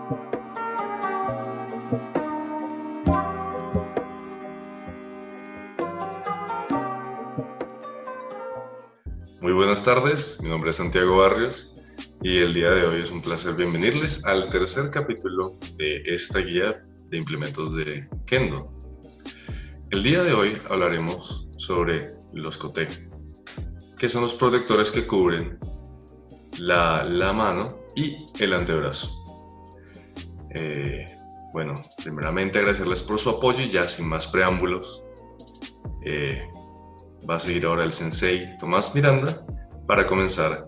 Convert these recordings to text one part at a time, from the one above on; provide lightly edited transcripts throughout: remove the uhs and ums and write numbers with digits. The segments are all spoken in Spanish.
Muy buenas tardes, mi nombre es Santiago Barrios y el día de hoy es un placer bienvenirles al tercer capítulo de esta guía de implementos de Kendo. El día de hoy hablaremos sobre los kote, que son los protectores que cubren la mano y el antebrazo. Bueno, primeramente agradecerles por su apoyo y ya sin más preámbulos, va a seguir ahora el sensei Tomás Miranda para comenzar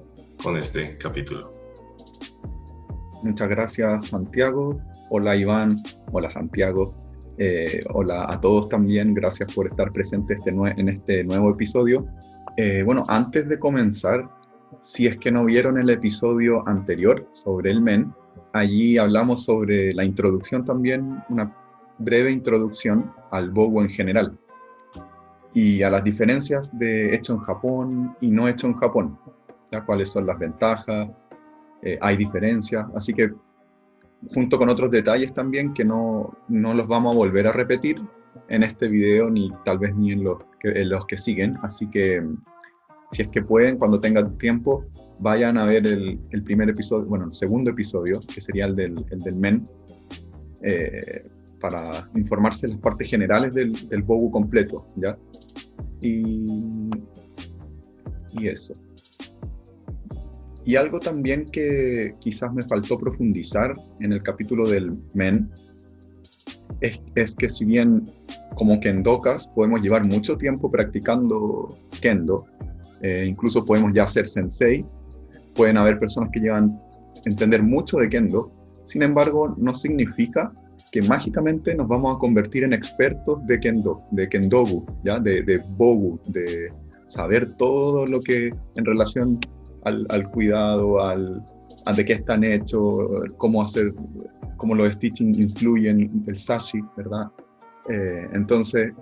con este capítulo. Muchas gracias, Santiago. Hola, Iván. Hola, Santiago. Hola a todos también. Gracias por estar presentes en este nuevo episodio. Bueno, antes de comenzar, si es que no vieron el episodio anterior sobre el men, allí hablamos sobre la introducción también, una breve introducción al bogu en general y a las diferencias de hecho en Japón y no hecho en Japón, ¿ya? Cuáles son las ventajas, hay diferencias, así que junto con otros detalles también que no los vamos a volver a repetir en este video ni tal vez ni en los que siguen, así que si es que pueden, cuando tengan tiempo, vayan a ver el primer episodio, bueno, el segundo episodio, que sería el del men, para informarse de las partes generales del bogu completo, ¿ya? Y eso. Y algo también que quizás me faltó profundizar en el capítulo del men es que si bien como kendokas podemos llevar mucho tiempo practicando kendo, incluso podemos ya ser sensei, pueden haber personas que llevan a entender mucho de kendo, sin embargo no significa que mágicamente nos vamos a convertir en expertos de kendo, de kendogu, ¿ya? De bogu, de saber todo lo que en relación al cuidado, a de qué están hechos, cómo los stitching influyen, el sashi, ¿verdad? Entonces,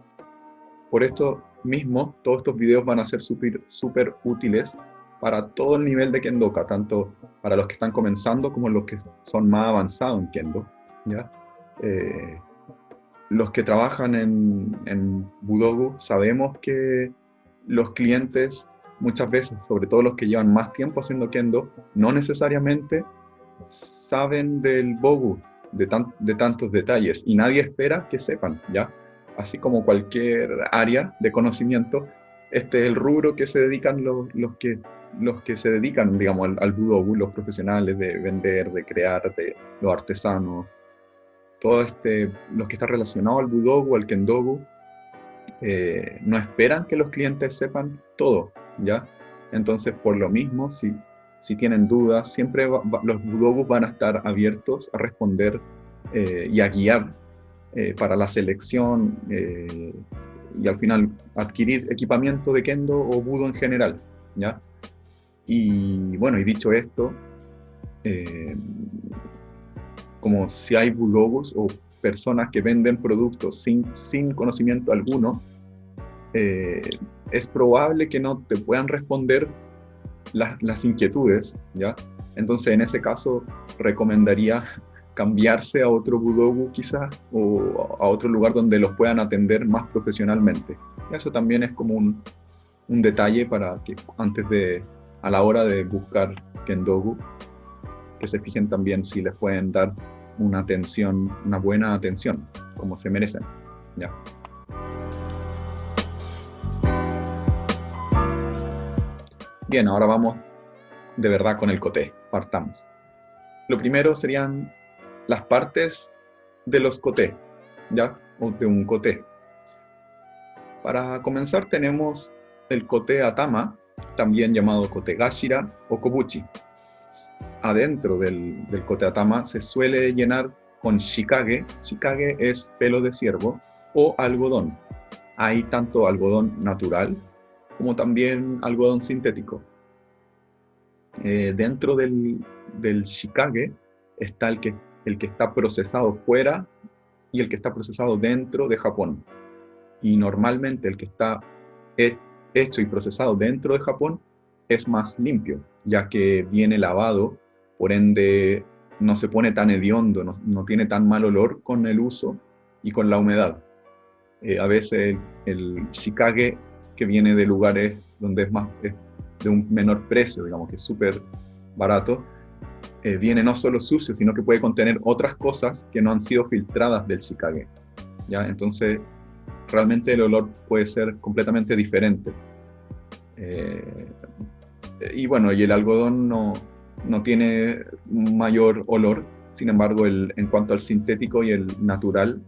por esto mismo, todos estos videos van a ser súper útiles para todo el nivel de kendoka, tanto para los que están comenzando como los que son más avanzados en kendo, ¿ya? Los que trabajan en Budogu sabemos que los clientes muchas veces, sobre todo los que llevan más tiempo haciendo kendo, no necesariamente saben del bogu, de tantos detalles, y nadie espera que sepan, ¿ya? Así como cualquier área de conocimiento, este es el rubro que se dedican los que se dedican, digamos, al budogu, los profesionales de vender, de crear, de los artesanos, todo los que están relacionados al budogu, al kendogu, no esperan que los clientes sepan todo, ¿ya? Entonces, por lo mismo, si tienen dudas, siempre los budogus van a estar abiertos a responder y a guiar para la selección y al final adquirir equipamiento de kendo o budo en general, ¿ya? Y bueno, y dicho esto, como si hay budogus o personas que venden productos sin conocimiento alguno, es probable que no te puedan responder las inquietudes, ¿ya? Entonces, en ese caso, recomendaría cambiarse a otro budogu quizás, o a otro lugar donde los puedan atender más profesionalmente. Y eso también es como un detalle para que a la hora de buscar kendogu, que se fijen también si les pueden dar una buena atención, como se merecen, ¿ya? Bien, ahora vamos de verdad con el kote, partamos. Lo primero serían las partes de los kote, ¿ya? O de un kote. Para comenzar tenemos el kote atama, también llamado kote gashira o kobuchi. Adentro del kote atama se suele llenar con shikage. Shikage es pelo de ciervo o algodón. Hay tanto algodón natural como también algodón sintético. Dentro del shikage está el que está procesado fuera y el que está procesado dentro de Japón. Y normalmente el que está hecho y procesado dentro de Japón es más limpio, ya que viene lavado, por ende no se pone tan hediondo, no tiene tan mal olor con el uso y con la humedad. A veces el shikage, que viene de lugares donde es de un menor precio, digamos que es súper barato, viene no solo sucio, sino que puede contener otras cosas que no han sido filtradas del shikage, ¿ya? Entonces, realmente el olor puede ser completamente diferente. Y bueno, y el algodón no tiene mayor olor, sin embargo, en cuanto al sintético y el natural,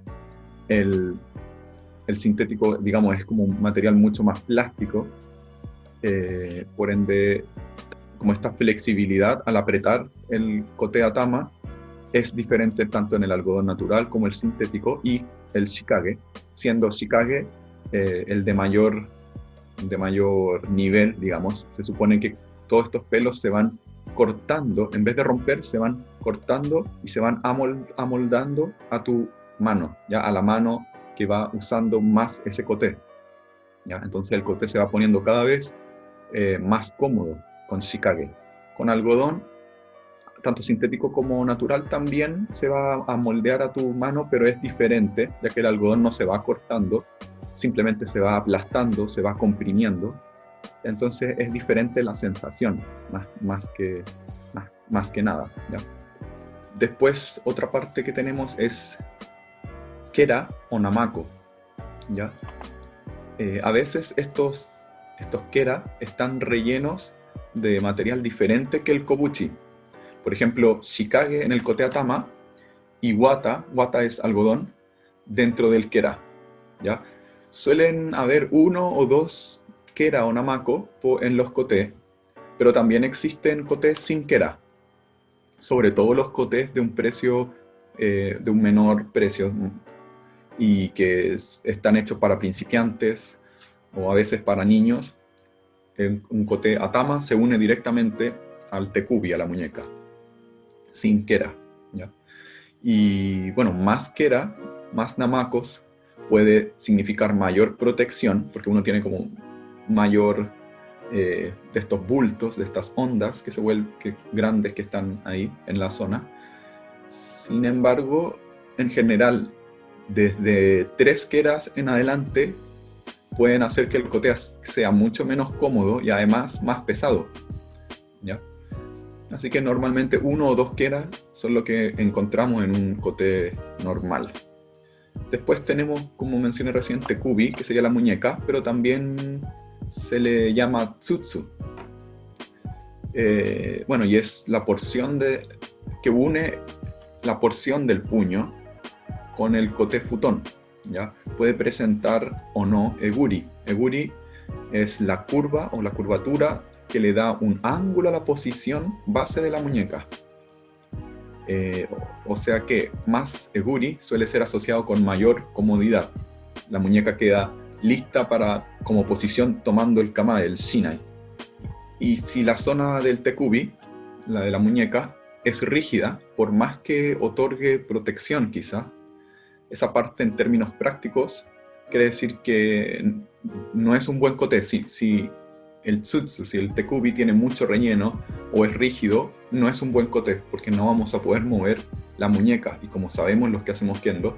el sintético, digamos, es como un material mucho más plástico, por ende, como esta flexibilidad al apretar el coté atama es diferente tanto en el algodón natural como el sintético y el shikage, siendo shikage el de mayor nivel, digamos. Se supone que todos estos pelos se van cortando, en vez de romper, se van cortando y se van amoldando a tu mano, ya a la mano que va usando más ese coté, ¿ya? Entonces el coté se va poniendo cada vez más cómodo con shikage. Con algodón, tanto sintético como natural, también se va a moldear a tu mano, pero es diferente, ya que el algodón no se va cortando, simplemente se va aplastando, se va comprimiendo. Entonces es diferente la sensación, más que nada, ¿ya? Después, otra parte que tenemos es kera o namako, ¿ya? A veces estos kera están rellenos de material diferente que el kobuchi. Por ejemplo, shikage en el coté atama y wata es algodón, dentro del kera, ¿ya? Suelen haber uno o dos kera o namako en los kotés, pero también existen kotés sin kera, sobre todo los kotés de un precio, de un menor precio, y que están hechos para principiantes o a veces para niños. Un koté atama se une directamente al tekubi, a la muñeca, sin kera, ¿ya? Y bueno, más kera, más namakos, puede significar mayor protección, porque uno tiene como mayor de estos bultos, de estas ondas que se vuelven grandes que están ahí en la zona. Sin embargo, en general, desde 3 keras en adelante pueden hacer que el coté sea mucho menos cómodo y además más pesado, ¿ya? Así que normalmente 1 o 2 keras son lo que encontramos en un coté normal. Después tenemos, como mencioné recién, tekubi, que sería la muñeca, pero también se le llama tsutsu. Bueno, y es la porción que une la porción del puño con el koté futón, ¿ya? Puede presentar o no eguri. Eguri es la curva o la curvatura que le da un ángulo a la posición base de la muñeca. O sea que más eguri suele ser asociado con mayor comodidad. La muñeca queda lista como posición tomando el kamae, el shinai. Y si la zona del tekubi, la de la muñeca, es rígida, por más que otorgue protección quizá, esa parte en términos prácticos quiere decir que no es un buen koté. Si el tsutsu, si el tekubi tiene mucho relleno o es rígido, no es un buen koté, porque no vamos a poder mover la muñeca. Y como sabemos los que hacemos kendo,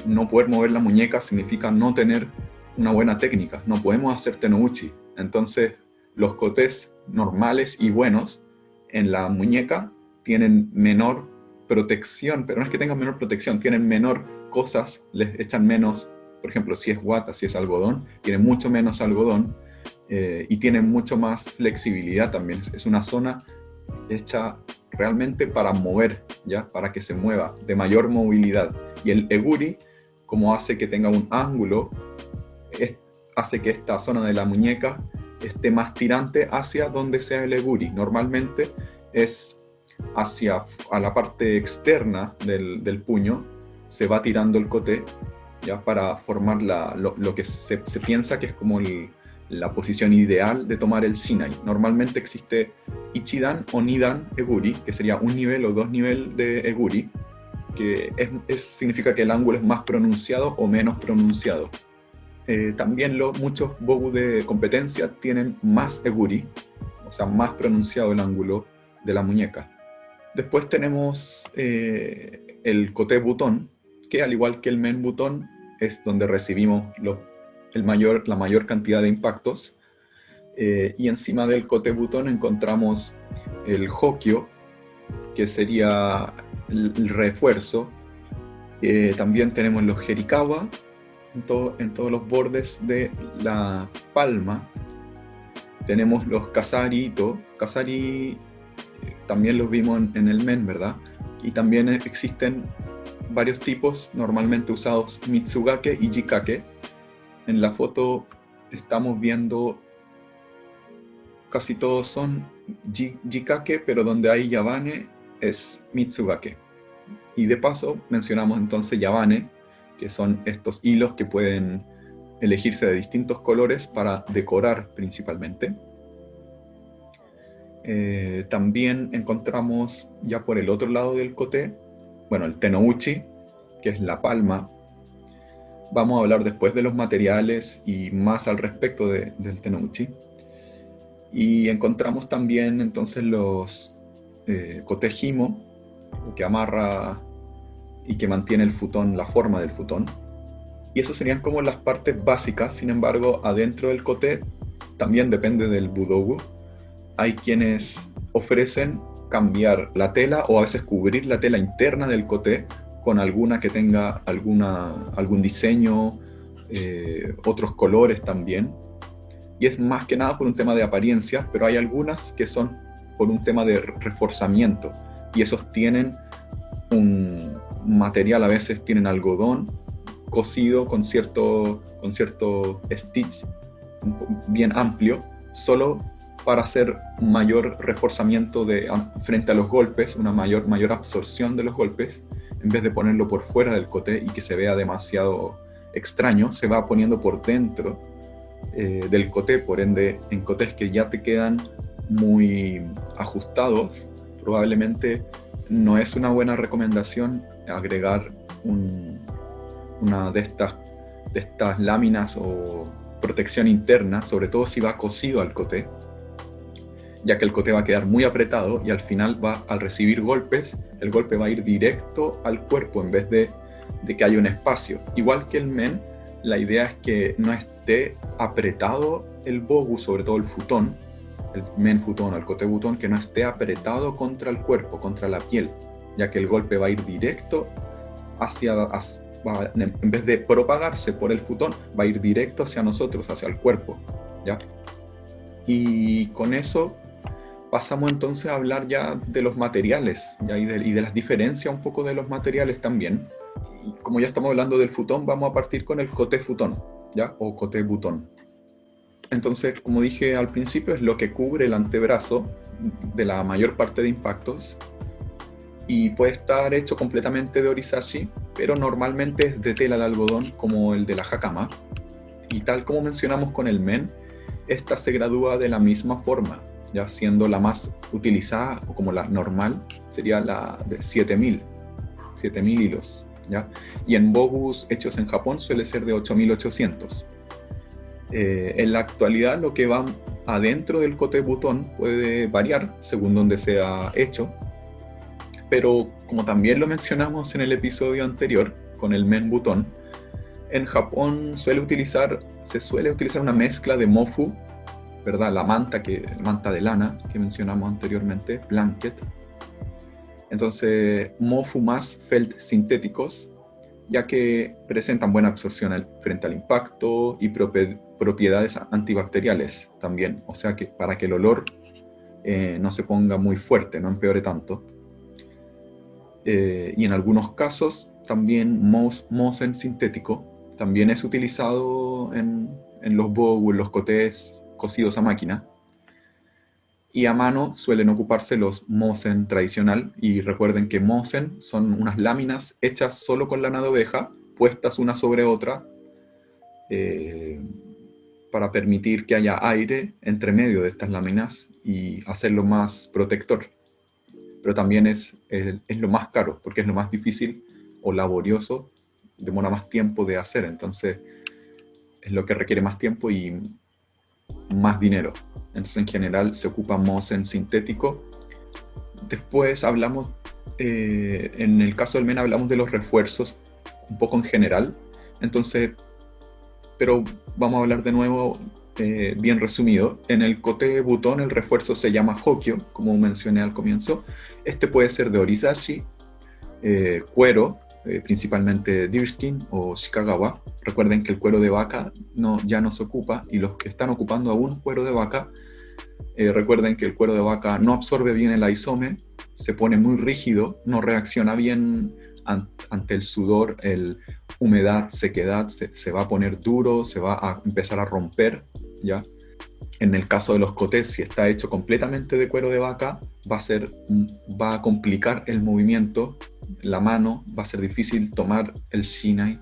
no poder mover la muñeca significa no tener una buena técnica. No podemos hacer tenouchi. Entonces, los kotés normales y buenos en la muñeca tienen menor protección, pero no es que tengan menor protección, tienen menor cosas, les echan menos. Por ejemplo, si es wata, si es algodón, tiene mucho menos algodón, y tiene mucho más flexibilidad también. Es una zona hecha realmente para mover, ¿ya? Para que se mueva, de mayor movilidad. Y el eguri, como hace que tenga un ángulo, hace que esta zona de la muñeca esté más tirante hacia donde sea el eguri. Normalmente es a la parte externa del puño, se va tirando el koté, ¿ya? Para formar lo que se piensa que es como la posición ideal de tomar el shinai. Normalmente existe ichidan o nidan eguri, que sería un nivel o 2 niveles de eguri, que significa que el ángulo es más pronunciado o menos pronunciado. También muchos bogu de competencia tienen más eguri, o sea, más pronunciado el ángulo de la muñeca. Después tenemos el coté butón, que al igual que el men butón, es donde recibimos la mayor cantidad de impactos. Y encima del coté butón encontramos el hokyo, que sería el refuerzo. También tenemos los jerikawa en todos los bordes de la palma. Tenemos los kasari ito. Kasari también los vimos en el men, ¿verdad? Y también existen varios tipos normalmente usados, mitsugake y jikake. En la foto estamos viendo casi todos son jikake, pero donde hay yabane es mitsugake. Y de paso mencionamos entonces yabane, que son estos hilos que pueden elegirse de distintos colores para decorar principalmente. También encontramos ya por el otro lado del kote, bueno, el tenouchi, que es la palma. Vamos a hablar después de los materiales y más al respecto del tenouchi. Y encontramos también entonces los kote himo, que amarra y que mantiene el futón, la forma del futón. Y eso serían como las partes básicas. Sin embargo, adentro del kote también depende del budogu. Hay quienes ofrecen cambiar la tela o a veces cubrir la tela interna del kote con alguna que tenga algún diseño, otros colores también. Y es más que nada por un tema de apariencia, pero hay algunas que son por un tema de reforzamiento. Y esos tienen un material, a veces tienen algodón cosido con cierto stitch bien amplio, solo para hacer un mayor reforzamiento frente a los golpes, una mayor absorción de los golpes. En vez de ponerlo por fuera del kote y que se vea demasiado extraño, se va poniendo por dentro del kote. Por ende, en kotes que ya te quedan muy ajustados, probablemente no es una buena recomendación agregar una de estas láminas o protección interna, sobre todo si va cosido al kote, ya que el kote va a quedar muy apretado y al final al recibir golpes, el golpe va a ir directo al cuerpo en vez de que haya un espacio. Igual que el men, la idea es que no esté apretado el bogu, sobre todo el futón, el men futón o el kote butón, que no esté apretado contra el cuerpo, contra la piel, ya que el golpe va a ir directo en vez de propagarse por el futón, va a ir directo hacia nosotros, hacia el cuerpo, ¿ya? Y con eso pasamos entonces a hablar ya de los materiales, ¿ya? y de las diferencias un poco de los materiales también. Y como ya estamos hablando del futón, vamos a partir con el kote futón, ¿ya? O kote butón. Entonces, como dije al principio, es lo que cubre el antebrazo de la mayor parte de impactos y puede estar hecho completamente de orizashi, pero normalmente es de tela de algodón como el de la hakama. Y tal como mencionamos con el men, esta se gradúa de la misma forma, ya siendo la más utilizada o como la normal sería la de 7000 hilos, ¿ya? Y en bogus hechos en Japón suele ser de 8800. En la actualidad lo que va adentro del kote butón puede variar según donde sea hecho, pero como también lo mencionamos en el episodio anterior con el men butón, en Japón se suele utilizar una mezcla de mofu, ¿verdad? La manta de lana que mencionamos anteriormente, blanket. Entonces, mofu más felt sintéticos, ya que presentan buena absorción frente al impacto y propiedades antibacteriales también, o sea que para que el olor no se ponga muy fuerte, no empeore tanto. Y en algunos casos también mosen sintético también es utilizado en los bogu, en los kotés cosidos a máquina. Y a mano suelen ocuparse los mosen tradicional, y recuerden que mosen son unas láminas hechas solo con lana de oveja, puestas una sobre otra, para permitir que haya aire entre medio de estas láminas y hacerlo más protector. Pero también es lo más caro, porque es lo más difícil o laborioso, demora más tiempo de hacer, entonces es lo que requiere más tiempo y más dinero. Entonces en general se ocupa mosen sintético Después hablamos, en el caso del MEN hablamos de los refuerzos un poco en general, entonces, pero vamos a hablar de nuevo bien resumido. En el Kote Buton el refuerzo se llama Hokyo, como mencioné al comienzo. Este puede ser de Orizashi, cuero, principalmente deerskin o shikagawa. Recuerden que el cuero de vaca ya no se ocupa, y los que están ocupando aún cuero de vaca, recuerden que el cuero de vaca no absorbe bien el aizome, se pone muy rígido, no reacciona bien ante el sudor, humedad, sequedad, se va a poner duro, se va a empezar a romper, ¿ya? En el caso de los kotés, si está hecho completamente de cuero de vaca, va a complicar el movimiento, la mano, va a ser difícil tomar el shinai.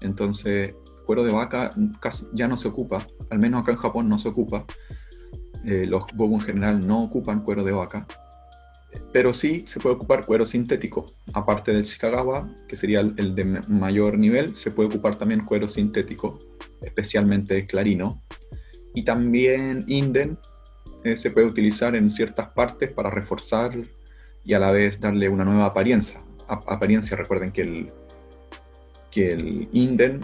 Entonces, cuero de vaca casi ya no se ocupa, al menos acá en Japón no se ocupa. Los bogu en general no ocupan cuero de vaca, pero sí se puede ocupar cuero sintético. Aparte del shikagawa, que sería el de mayor nivel, se puede ocupar también cuero sintético, especialmente clarino. Y también inden se puede utilizar en ciertas partes para reforzar y a la vez darle una nueva apariencia. Recuerden que el inden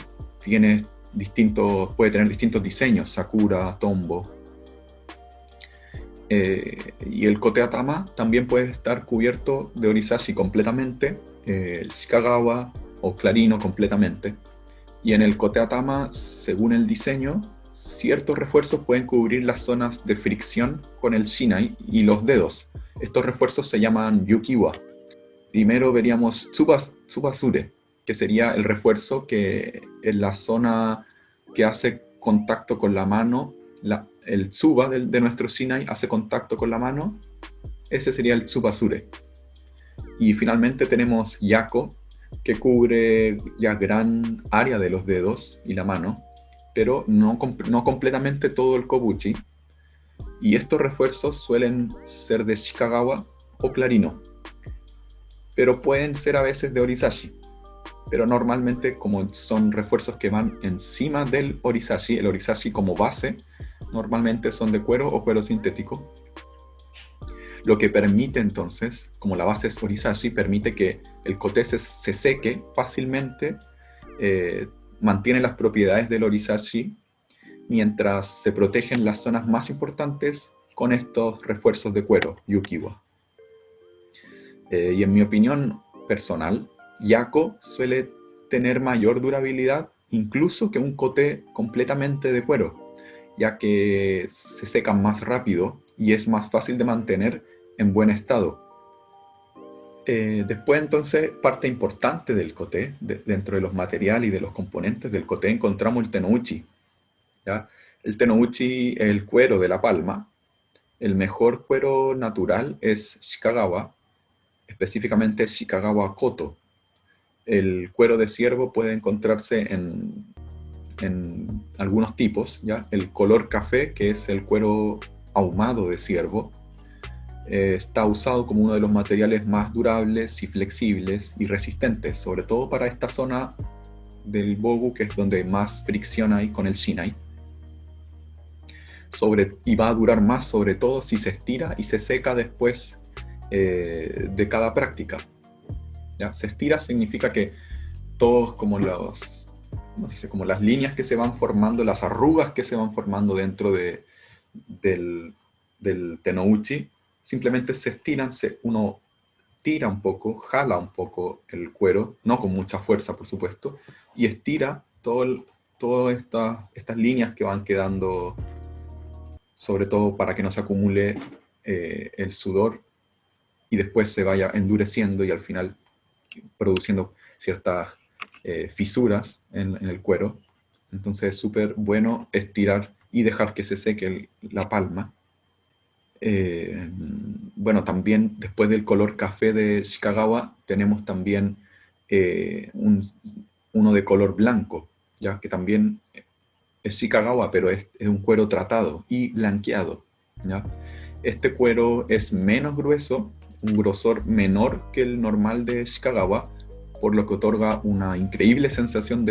puede tener distintos diseños, sakura, tombo. Y el Kote Atama también puede estar cubierto de Orizashi completamente, el Shikagawa o clarino completamente. Y en el Kote Atama, según el diseño, ciertos refuerzos pueden cubrir las zonas de fricción con el shinai y los dedos. Estos refuerzos se llaman yukiwa. Primero veríamos tsubasure, que sería el refuerzo que en la zona que hace contacto con la mano, el tsuba de nuestro shinai hace contacto con la mano, ese sería el tsubasure. Y finalmente tenemos yako, que cubre ya gran área de los dedos y la mano, pero no completamente todo el kobuchi. Y estos refuerzos suelen ser de shikagawa o clarino, pero pueden ser a veces de Orizashi. Pero normalmente, como son refuerzos que van encima del Orizashi, el Orizashi como base, normalmente son de cuero o cuero sintético. Lo que permite entonces, como la base es Orizashi, permite que el kote se seque fácilmente, mantiene las propiedades del Orizashi, mientras se protegen las zonas más importantes con estos refuerzos de cuero, yukiwa. Y en mi opinión personal, yako suele tener mayor durabilidad incluso que un kote completamente de cuero, ya que se secan más rápido y es más fácil de mantener en buen estado. Después entonces, parte importante del kote, dentro de los materiales y de los componentes del kote, encontramos el tenouchi, ¿ya? El tenouchi es el cuero de la palma. El mejor cuero natural es shikagawa, específicamente Shikagawa Koto. El cuero de ciervo puede encontrarse en algunos tipos, ¿ya? El color café, que es el cuero ahumado de ciervo, está usado como uno de los materiales más durables y flexibles y resistentes, sobre todo para esta zona del bogu, que es donde más fricción hay con el shinai. Y va a durar más, sobre todo si se estira y se seca después de cada práctica. ¿Ya? Se estira significa que todos como las líneas que se van formando, las arrugas que se van formando dentro del tenouchi, simplemente se estiran, uno tira un poco, jala un poco el cuero, no con mucha fuerza por supuesto, y estira todas estas líneas que van quedando, sobre todo para que no se acumule el sudor y después se vaya endureciendo y al final produciendo ciertas fisuras en el cuero. Entonces es súper bueno estirar y dejar que se seque la palma. Bueno, también después del color café de Shikagawa tenemos también uno de color blanco, ya que también es Shikagawa, pero es un cuero tratado y blanqueado, ¿ya? Este cuero es menos grueso, un grosor menor que el normal de Shikagawa, por lo que otorga una increíble sensación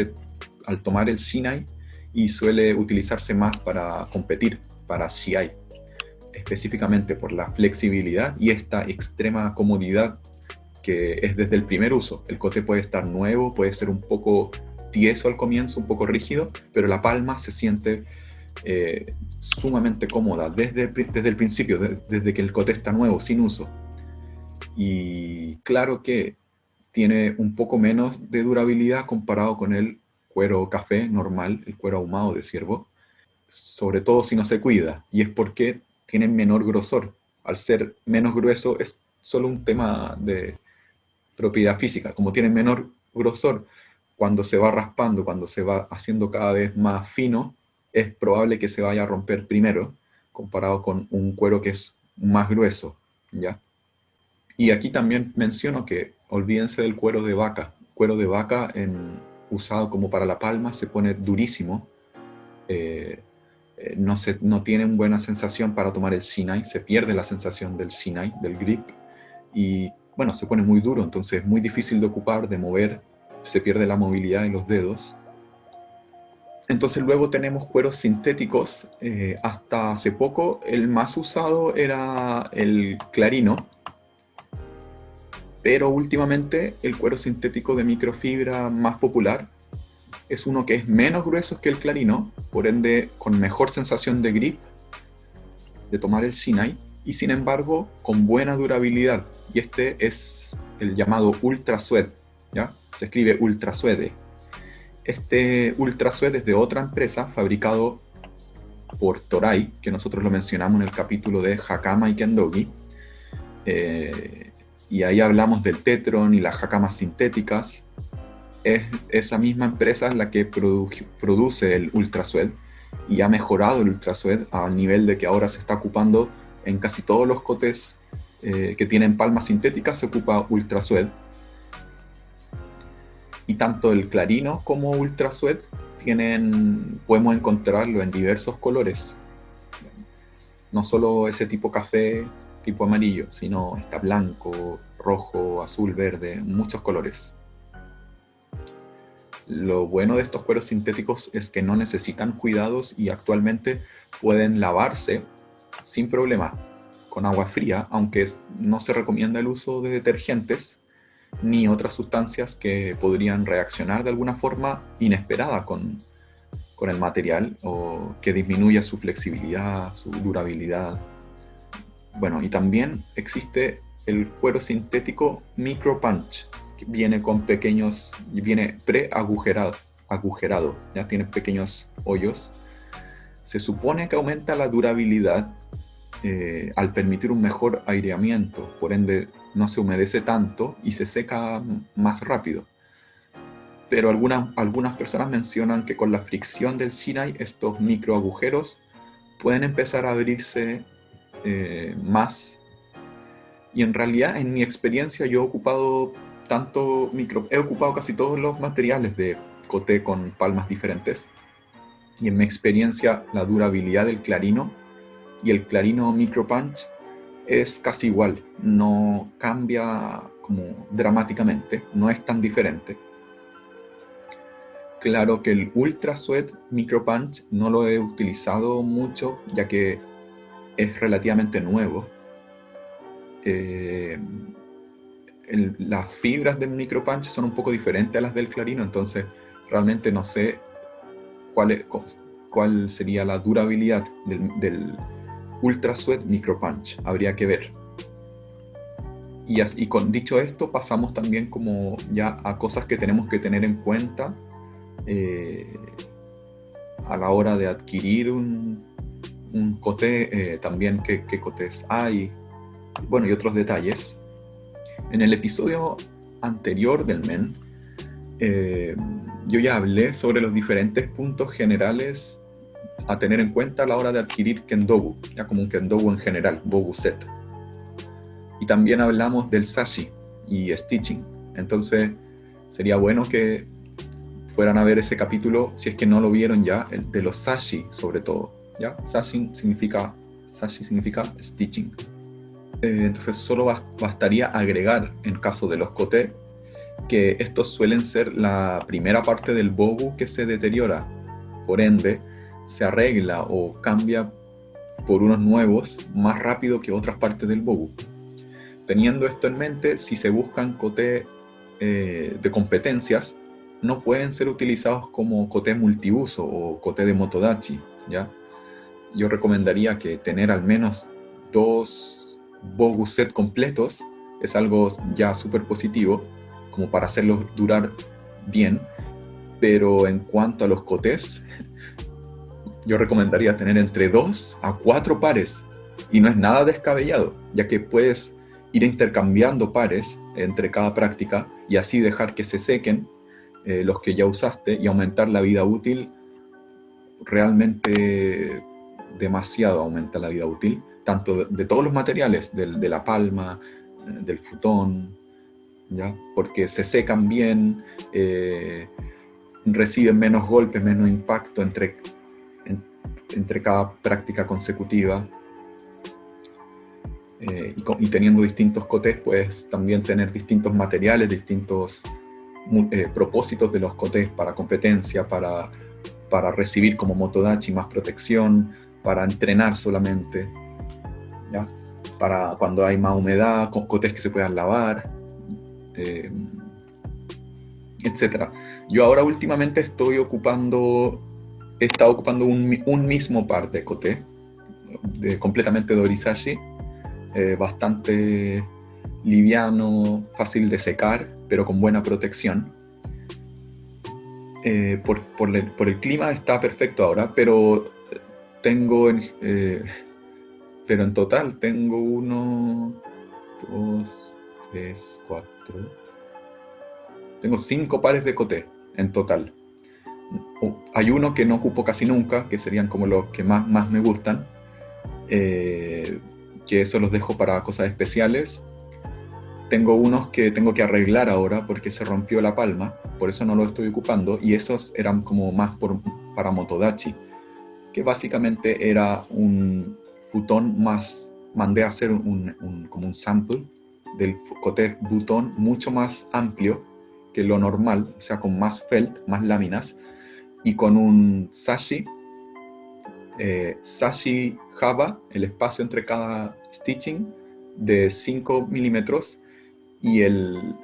al tomar el shinai, y suele utilizarse más para competir, para shiai. específicamente por la flexibilidad y esta extrema comodidad que es desde el primer uso. El coté puede estar nuevo, puede ser un poco tieso al comienzo, un poco rígido, pero la palma se siente sumamente cómoda desde el principio, desde que el coté está nuevo, sin uso. Y claro que tiene un poco menos de durabilidad comparado con el cuero café normal, el cuero ahumado de ciervo, sobre todo si no se cuida, y es porque tiene menor grosor. Al ser menos grueso es solo un tema de propiedad física, como tiene menor grosor, cuando se va raspando, cuando se va haciendo cada vez más fino, es probable que se vaya a romper primero, comparado con un cuero que es más grueso, ¿ya? Y aquí también menciono que olvídense del cuero de vaca. Cuero de vaca usado como para la palma se pone durísimo, no tienen buena sensación para tomar el Sinai, se pierde la sensación del Sinai, del grip, y bueno, se pone muy duro, entonces es muy difícil de ocupar, de mover, se pierde la movilidad en los dedos. Entonces luego tenemos cueros sintéticos. Hasta hace poco el más usado era el clarino, pero últimamente el cuero sintético de microfibra más popular es uno que es menos grueso que el clarino, por ende con mejor sensación de grip, de tomar el Sinai, y sin embargo con buena durabilidad. Y este es el llamado Ultra Sweat, ¿ya? Se escribe Ultra Suede. Este Ultra Sweat es de otra empresa, fabricado por Toray, que nosotros lo mencionamos en el capítulo de Hakama y Kendogi. Y ahí hablamos del Tetron y las hakamas sintéticas. Es esa misma empresa la que produce el Ultra Sweat y ha mejorado el Ultra Sweat al nivel de que ahora se está ocupando en casi todos los cotés que tienen palmas sintéticas, se ocupa Ultra Sweat. Y tanto el clarino como Ultra Sweat podemos encontrarlo en diversos colores. No solo ese tipo café, tipo amarillo, sino está blanco, rojo, azul, verde, muchos colores. Lo bueno de estos cueros sintéticos es que no necesitan cuidados y actualmente pueden lavarse sin problema con agua fría, aunque no se recomienda el uso de detergentes ni otras sustancias que podrían reaccionar de alguna forma inesperada con el material o que disminuya su flexibilidad, su durabilidad. Bueno, y también existe el cuero sintético Micro Punch, que viene pre-agujerado, ya tiene pequeños hoyos. Se supone que aumenta la durabilidad al permitir un mejor aireamiento, por ende no se humedece tanto y se seca más rápido. Pero algunas personas mencionan que con la fricción del Sinai estos micro agujeros pueden empezar a abrirse más. Y en realidad, en mi experiencia, yo he ocupado casi todos los materiales de coté con palmas diferentes. Y en mi experiencia, la durabilidad del clarino y el clarino Micro Punch es casi igual. No cambia como dramáticamente, no es tan diferente. Claro que el Ultra Sweat Micro Punch no lo he utilizado mucho, ya que es relativamente nuevo. Las fibras del Micro Punch son un poco diferentes a las del clarino, entonces realmente no sé cuál sería la durabilidad del Ultra Sweat Micro Punch. Habría que ver. Y dicho esto, pasamos también como ya a cosas que tenemos que tener en cuenta a la hora de adquirir un coté, también qué cotés hay, bueno, y otros detalles. En el episodio anterior del MEN, yo ya hablé sobre los diferentes puntos generales a tener en cuenta a la hora de adquirir kendogu, ya como un kendogu en general, bogu set. Y también hablamos del sashi y stitching. Entonces sería bueno que fueran a ver ese capítulo si es que no lo vieron ya, el de los sashi sobre todo, ¿ya? Sashi significa stitching. Entonces solo bastaría agregar, en caso de los koté, que estos suelen ser la primera parte del bogu que se deteriora, por ende se arregla o cambia por unos nuevos más rápido que otras partes del bogu. Teniendo esto en mente, si se buscan koté de competencias, no pueden ser utilizados como koté multiuso o koté de motodachi, ¿ya? Yo recomendaría que tener al menos 2 bogu set completos es algo ya súper positivo, como para hacerlos durar bien, pero en cuanto a los kotés, yo recomendaría tener entre 2 a 4 pares, y no es nada descabellado, ya que puedes ir intercambiando pares entre cada práctica y así dejar que se sequen los que ya usaste y aumentar la vida útil. Realmente demasiado aumenta la vida útil, tanto de todos los materiales, de la palma, del futón, ¿ya? Porque se secan bien, reciben menos golpes, menos impacto entre cada práctica consecutiva. Y teniendo distintos kotés, puedes también tener distintos materiales, distintos propósitos de los kotés para competencia, para recibir como motodachi más protección, para entrenar solamente, ¿ya? Para cuando hay más humedad, con kotés que se puedan lavar, etc. Yo ahora últimamente he estado ocupando un mismo par de koté, completamente de orizashi, bastante liviano, fácil de secar, pero con buena protección. Por el clima está perfecto ahora, pero en total tengo 1, 2, 3, 4. Tengo 5 pares de koté en total. Hay uno que no ocupo casi nunca, que serían como los que más me gustan, que eso los dejo para cosas especiales. Tengo unos que tengo que arreglar ahora porque se rompió la palma, por eso no los estoy ocupando, y esos eran como más para motodachi, que básicamente era un futón más. Mandé a hacer como un sample del koté butón mucho más amplio que lo normal, o sea, con más felt, más láminas, y con un sashi Java, el espacio entre cada stitching de 5 milímetros, y el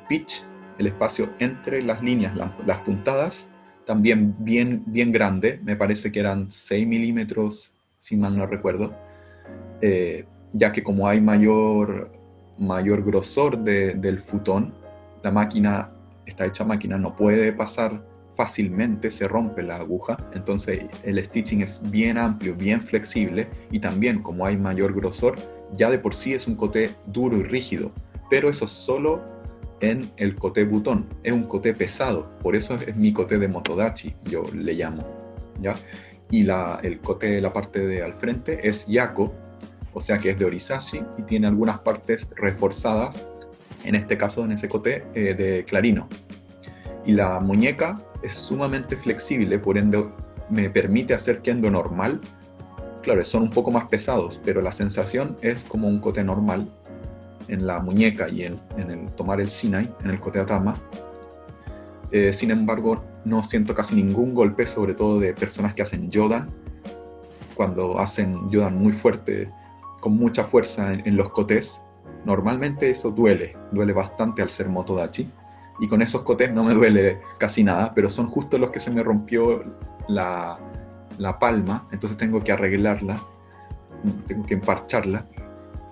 pitch, el espacio entre las líneas, las puntadas, también bien grande, me parece que eran 6 milímetros, si mal no recuerdo, ya que como hay mayor grosor del futón, la máquina está hecha a máquina, no puede pasar fácilmente, se rompe la aguja, entonces el stitching es bien amplio, bien flexible, y también como hay mayor grosor, ya de por sí es un koté duro y rígido, pero eso solo en el koté butón, es un koté pesado, por eso es mi koté de motodachi, yo le llamo, ¿ya? Y el koté de la parte de al frente es yako, o sea que es de orizashi y tiene algunas partes reforzadas, en este caso en ese koté de clarino. Y la muñeca es sumamente flexible, por ende me permite hacer kendo normal. Claro, son un poco más pesados, pero la sensación es como un koté normal en la muñeca y en el tomar el shinai, en el koté atama. Sin embargo, no siento casi ningún golpe, sobre todo de personas que hacen yodan. Cuando hacen yodan muy fuerte, con mucha fuerza en los kotés, normalmente eso duele bastante al ser motodachi. Y con esos kotés no me duele casi nada, pero son justo los que se me rompió la palma, entonces tengo que arreglarla, tengo que emparcharla,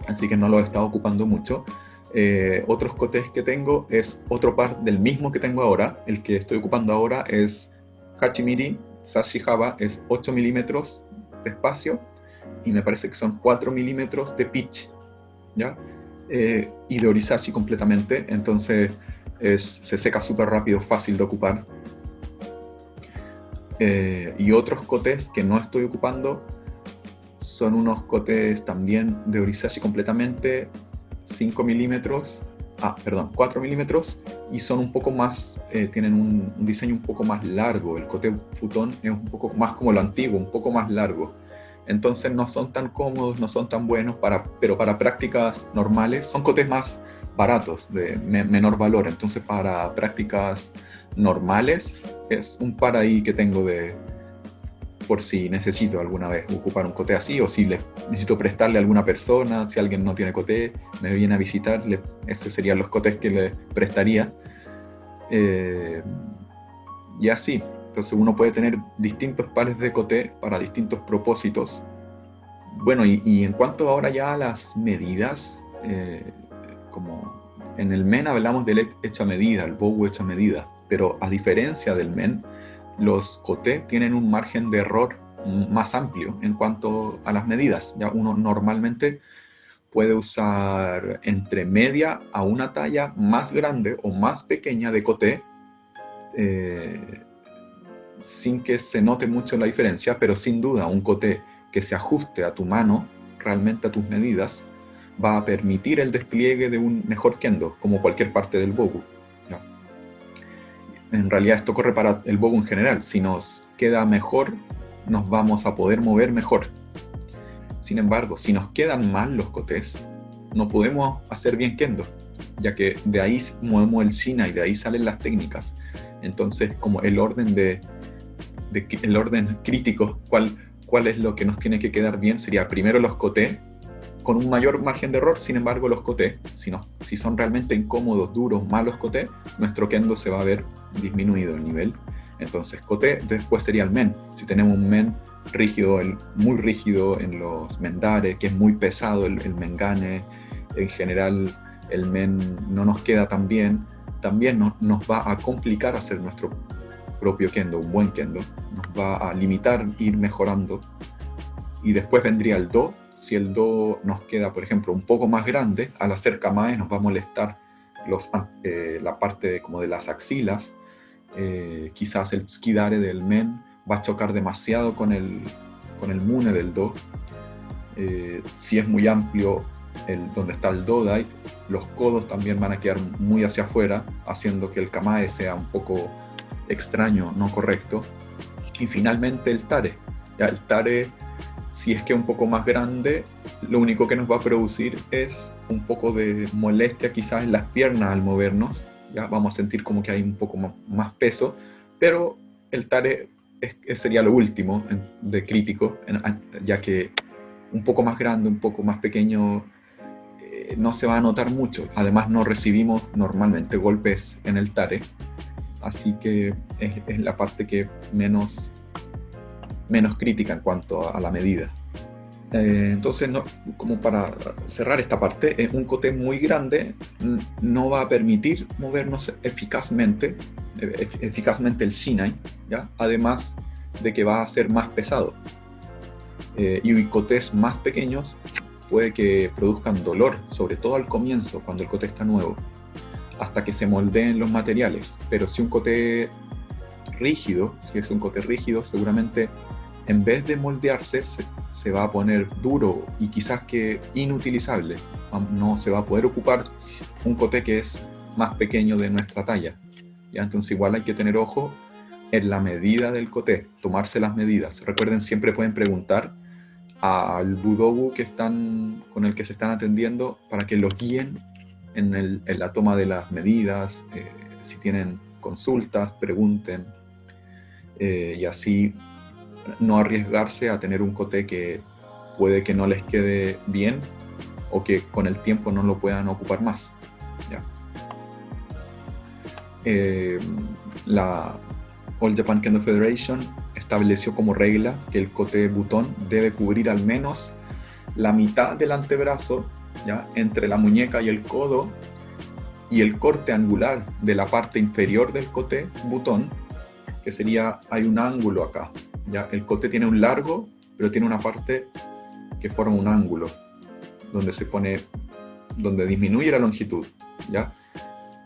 así que no lo he estado ocupando mucho. Otros kotés que tengo es otro par del mismo que tengo ahora. El que estoy ocupando ahora es Hachimiri Sashi Java, es 8 milímetros de espacio y me parece que son 4 milímetros de pitch, ¿ya? Y de orizashi completamente, entonces se seca súper rápido, fácil de ocupar. Y otros kotés que no estoy ocupando son unos kotés también de orizashi completamente, 5 milímetros, 4 milímetros, y son un poco más, tienen un diseño un poco más largo. El koté futón es un poco más como lo antiguo, un poco más largo. Entonces no son tan cómodos, no son tan buenos, pero para prácticas normales son kotés más baratos, de menor valor. Entonces para prácticas normales es un par ahí que tengo por si necesito alguna vez ocupar un coté así, o si necesito prestarle a alguna persona, si alguien no tiene coté, me viene a visitar, esos serían los cotés que le prestaría. Y así, entonces uno puede tener distintos pares de coté para distintos propósitos. Bueno, y en cuanto ahora ya a las medidas, como en el MEN hablamos del hecho a medida, el bow hecho a medida, pero a diferencia del MEN, los coté tienen un margen de error más amplio en cuanto a las medidas. Ya uno normalmente puede usar entre media a una talla más grande o más pequeña de coté, sin que se note mucho la diferencia, pero sin duda un coté que se ajuste a tu mano, realmente a tus medidas, va a permitir el despliegue de un mejor kendo, como cualquier parte del bogu. ¿No? En realidad esto corre para el bogu en general. Si nos queda mejor, nos vamos a poder mover mejor. Sin embargo, si nos quedan mal los kotés, no podemos hacer bien kendo, ya que de ahí movemos el shinai, de ahí salen las técnicas. Entonces, como el orden el orden crítico, cuál es lo que nos tiene que quedar bien, sería primero los koté, con un mayor margen de error. Sin embargo, los koté, si son realmente incómodos, duros, malos koté, nuestro kendo se va a ver disminuido el nivel. Entonces, koté, después sería el men. Si tenemos un men rígido, muy rígido en los mendare, que es muy pesado el mengane, en general el men no nos queda tan bien, también nos va a complicar hacer nuestro propio kendo, un buen kendo, nos va a limitar ir mejorando. Y después vendría el do. Si el do nos queda, por ejemplo, un poco más grande, al hacer kamae nos va a molestar la parte como de las axilas. Quizás el tsukidare del men va a chocar demasiado con el mune del do. Si es muy amplio donde está el dodai, los codos también van a quedar muy hacia afuera, haciendo que el kamae sea un poco extraño, no correcto. Y finalmente el tare. Ya, el tare, si es que es un poco más grande, lo único que nos va a producir es un poco de molestia quizás en las piernas al movernos. Ya vamos a sentir como que hay un poco más peso, pero el tare sería lo último de crítico, ya que un poco más grande, un poco más pequeño, no se va a notar mucho. Además no recibimos normalmente golpes en el tare, así que es la parte que menos crítica en cuanto a la medida. Entonces, como para cerrar esta parte, un koté muy grande no va a permitir movernos eficazmente el shinai, ¿ya? Además de que va a ser más pesado. Y kotés más pequeños puede que produzcan dolor, sobre todo al comienzo, cuando el koté está nuevo, hasta que se moldeen los materiales. Pero si un koté rígido, seguramente en vez de moldearse, se va a poner duro y quizás que inutilizable. No se va a poder ocupar un koté que es más pequeño de nuestra talla. ¿Ya? Entonces igual hay que tener ojo en la medida del koté, tomarse las medidas. Recuerden, siempre pueden preguntar al budogu con el que se están atendiendo para que los guíen en la toma de las medidas. Si tienen consultas, pregunten, y así no arriesgarse a tener un koté que puede que no les quede bien o que con el tiempo no lo puedan ocupar más. ¿Ya? La All Japan Kendo Federation estableció como regla que el koté butón debe cubrir al menos la mitad del antebrazo, ¿ya? Entre la muñeca y el codo, y el corte angular de la parte inferior del koté butón, que sería, hay un ángulo acá. ¿Ya? El koté tiene un largo, pero tiene una parte que forma un ángulo, donde disminuye la longitud. ¿Ya?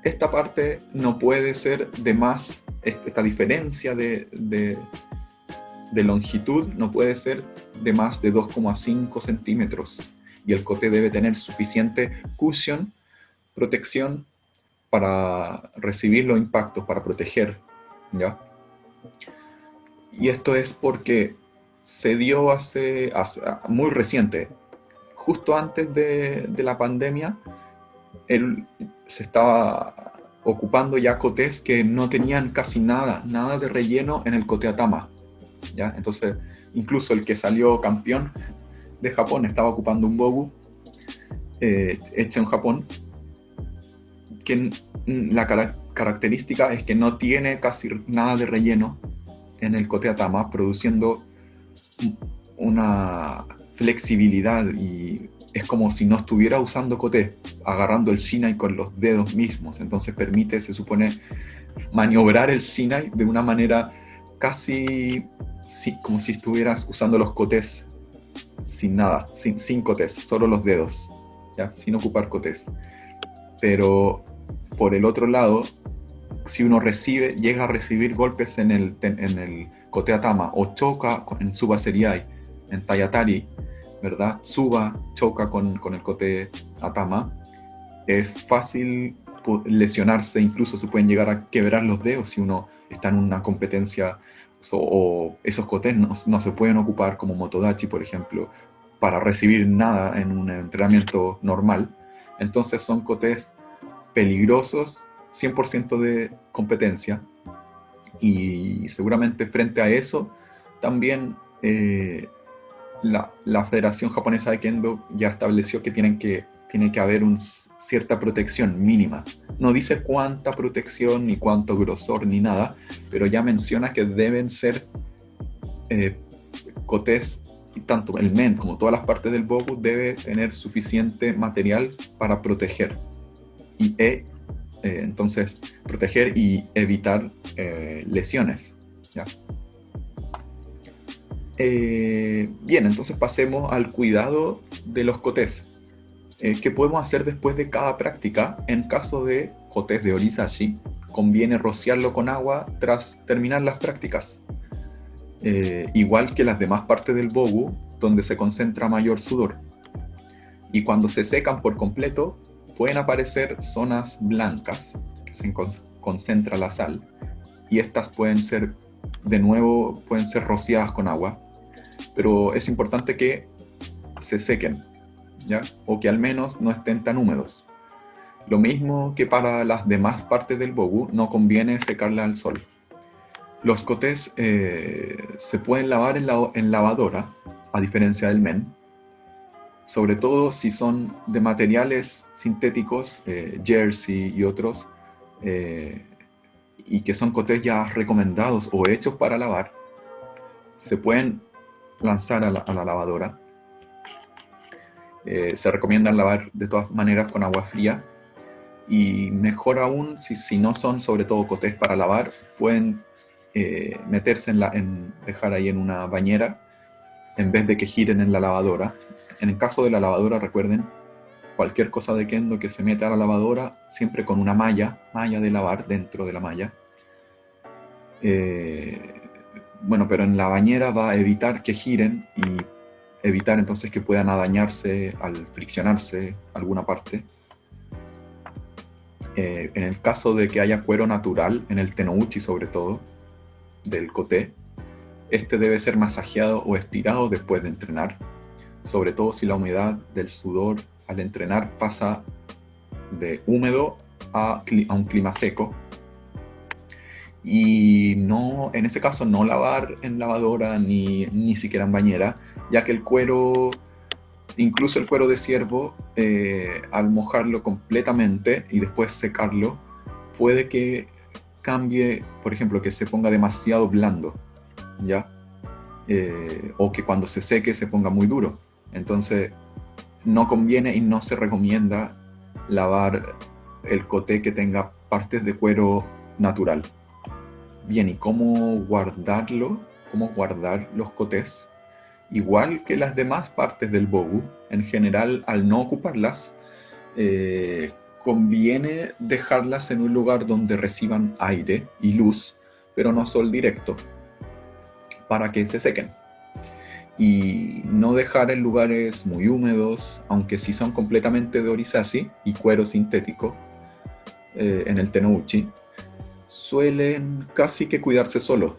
Esta parte no puede ser de más, esta diferencia de longitud no puede ser de más de 2,5 centímetros. Y el koté debe tener suficiente cushion, protección, para recibir los impactos, para proteger. ¿Ya? Y esto es porque se dio hace muy reciente, justo antes de la pandemia, se estaba ocupando ya kotés que no tenían casi nada de relleno en el koté atama. ¿ya? Entonces, incluso el que salió campeón de Japón estaba ocupando un bogu hecho en Japón, que la característica es que no tiene casi nada de relleno en el kote atama, produciendo una flexibilidad, y es como si no estuviera usando kote, agarrando el shinai con los dedos mismos. Entonces permite, se supone, maniobrar el shinai de una manera casi como si estuvieras usando los kotes sin nada, sin kotes, solo los dedos, ¿ya? Sin ocupar kotes. Pero por el otro lado, si uno llega a recibir golpes en el kote atama, o choca en Tsuba Seriai, en Tayatari, ¿verdad? Tsuba choca con el kote atama, es fácil lesionarse, incluso se pueden llegar a quebrar los dedos si uno está en una competencia, o esos kotes no se pueden ocupar como motodachi, por ejemplo, para recibir nada en un entrenamiento normal. Entonces son kotes peligrosos, 100% de competencia, y seguramente frente a eso también la Federación Japonesa de Kendo ya estableció que tiene que haber cierta protección mínima. No dice cuánta protección, ni cuánto grosor, ni nada, pero ya menciona que deben ser kotes, y tanto el men como todas las partes del bogu debe tener suficiente material para proteger. Entonces, proteger y evitar lesiones, ¿ya? Bien, entonces pasemos al cuidado de los kotes. ¿Qué podemos hacer después de cada práctica? En caso de kotes de orizashi, conviene rociarlo con agua tras terminar las prácticas. Igual que las demás partes del bogu, donde se concentra mayor sudor. Y cuando se secan por completo, pueden aparecer zonas blancas, que se concentra la sal, y estas pueden ser rociadas con agua, pero es importante que se sequen, ¿ya? O que al menos no estén tan húmedos. Lo mismo que para las demás partes del bogu, no conviene secarla al sol. Los kotes se pueden lavar en lavadora, a diferencia del men, sobre todo si son de materiales sintéticos, jersey y otros, y que son kotes ya recomendados o hechos para lavar. Se pueden lanzar a la lavadora. Se recomiendan lavar de todas maneras con agua fría, y mejor aún si no son sobre todo kotes para lavar, pueden meterse dejar ahí en una bañera en vez de que giren en la lavadora. En el caso de la lavadora, recuerden, cualquier cosa de kendo que se meta a la lavadora, siempre con una malla de lavar dentro de la malla. Bueno, pero en la bañera va a evitar que giren y evitar entonces que puedan dañarse al friccionarse alguna parte. En el caso de que haya cuero natural, en el tenouchi sobre todo, del kote, este debe ser masajeado o estirado después de entrenar, sobre todo si la humedad del sudor al entrenar pasa de húmedo a un clima seco. Y no, en ese caso no lavar en lavadora ni siquiera en bañera, ya que el cuero, incluso el cuero de ciervo, al mojarlo completamente y después secarlo, puede que cambie, por ejemplo, que se ponga demasiado blando, ¿ya? O que cuando se seque se ponga muy duro. Entonces no conviene y no se recomienda lavar el kote que tenga partes de cuero natural. Bien, ¿y cómo guardarlo? ¿Cómo guardar los kotes? Igual que las demás partes del bogu, en general, al no ocuparlas, conviene dejarlas en un lugar donde reciban aire y luz, pero no sol directo, para que se sequen. Y no dejar en lugares muy húmedos, aunque si son completamente de orizashi y cuero sintético, en el tenouchi, suelen casi que cuidarse solos.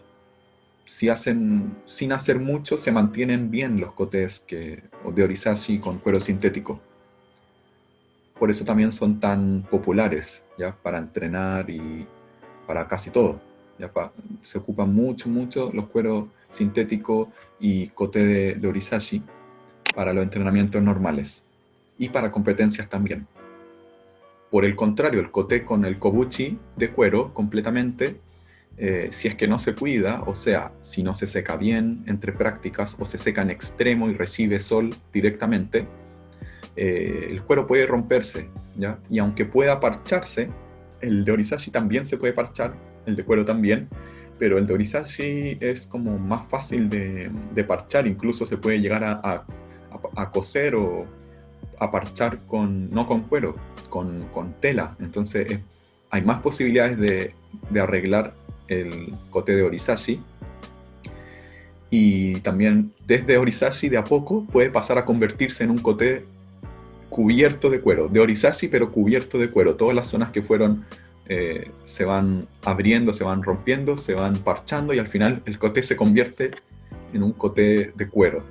Si hacen sin hacer mucho, se mantienen bien los kotes de orizashi con cuero sintético. Por eso también son tan populares, ¿ya? Para entrenar y para casi todo, Se ocupan mucho los cueros sintéticos y kote de Orisashi para los entrenamientos normales y para competencias también. Por el contrario, el kote con el kobuchi de cuero completamente, si es que no se cuida, o sea, si no se seca bien entre prácticas o se seca en extremo y recibe sol directamente, el cuero puede romperse, ¿ya? Y aunque pueda parcharse, el de Orisashi también se puede parchar, el de cuero también, pero el de Orisashi es como más fácil de parchar, incluso se puede llegar a coser o a parchar no con cuero, con tela. Entonces hay más posibilidades de arreglar el kote de Orisashi. Y también desde Orisashi de a poco puede pasar a convertirse en un kote cubierto de cuero, de Orisashi pero cubierto de cuero. Todas las zonas que fueron se van abriendo, se van rompiendo, se van parchando y al final el kote se convierte en un kote de cuero,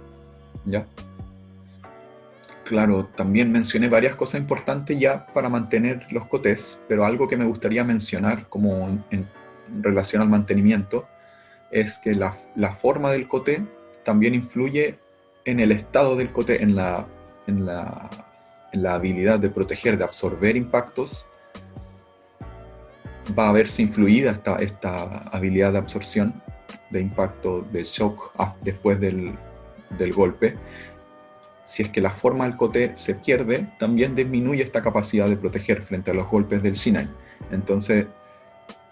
¿ya? Claro, también mencioné varias cosas importantes ya para mantener los kotes, pero algo que me gustaría mencionar como en relación al mantenimiento es que la forma del kote también influye en el estado del kote, en la habilidad de proteger, de absorber impactos. Va a verse influida esta habilidad de absorción de impacto, de shock después del golpe. Si es que la forma del kote se pierde, también disminuye esta capacidad de proteger frente a los golpes del shinai. Entonces,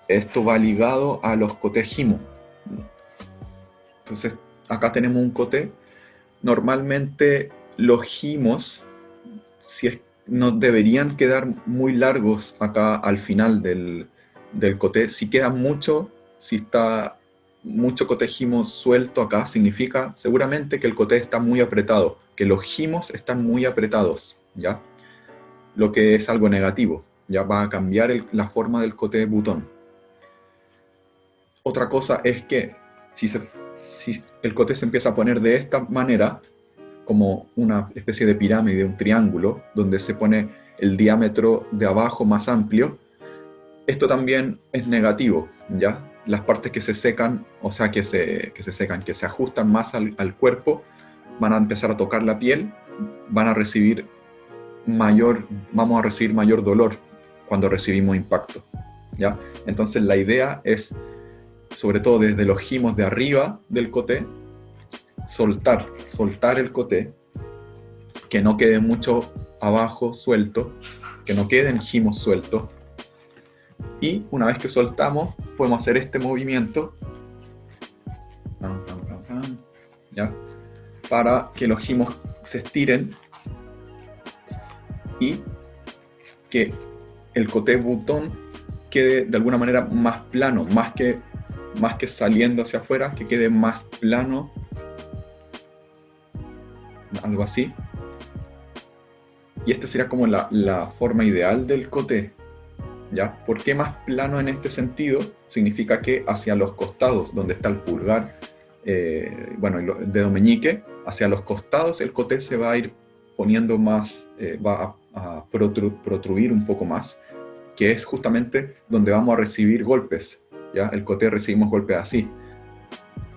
esto va ligado a los kotes himo. Entonces, acá tenemos un kote. Normalmente los himos, no deberían quedar muy largos acá al final del kote. Si queda mucho, si está mucho kote himo suelto acá, significa seguramente que el kote está muy apretado, que los himos están muy apretados, ¿ya? Lo que es algo negativo, ya va a cambiar la forma del kote de butón. Otra cosa es que si el kote se empieza a poner de esta manera, como una especie de pirámide, un triángulo, donde se pone el diámetro de abajo más amplio, esto también es negativo, ¿ya? Las partes que se secan, o sea, que se ajustan más al cuerpo, van a empezar a tocar la piel, vamos a recibir mayor dolor cuando recibimos impacto, ¿ya? Entonces la idea es, sobre todo desde los himos de arriba del kote, soltar el kote, que no quede mucho abajo suelto, que no queden himos sueltos, y una vez que soltamos podemos hacer este movimiento, ¿ya? Para que los himos se estiren y que el kote butón quede de alguna manera más plano, más que saliendo hacia afuera, que quede más plano, algo así. Y esta sería como la forma ideal del kote, ¿ya? ¿Por qué más plano en este sentido? Significa que hacia los costados, donde está el pulgar, el dedo meñique, hacia los costados el kote se va a ir poniendo más, va a protruir un poco más, que es justamente donde vamos a recibir golpes, ¿ya? El kote recibimos golpes así,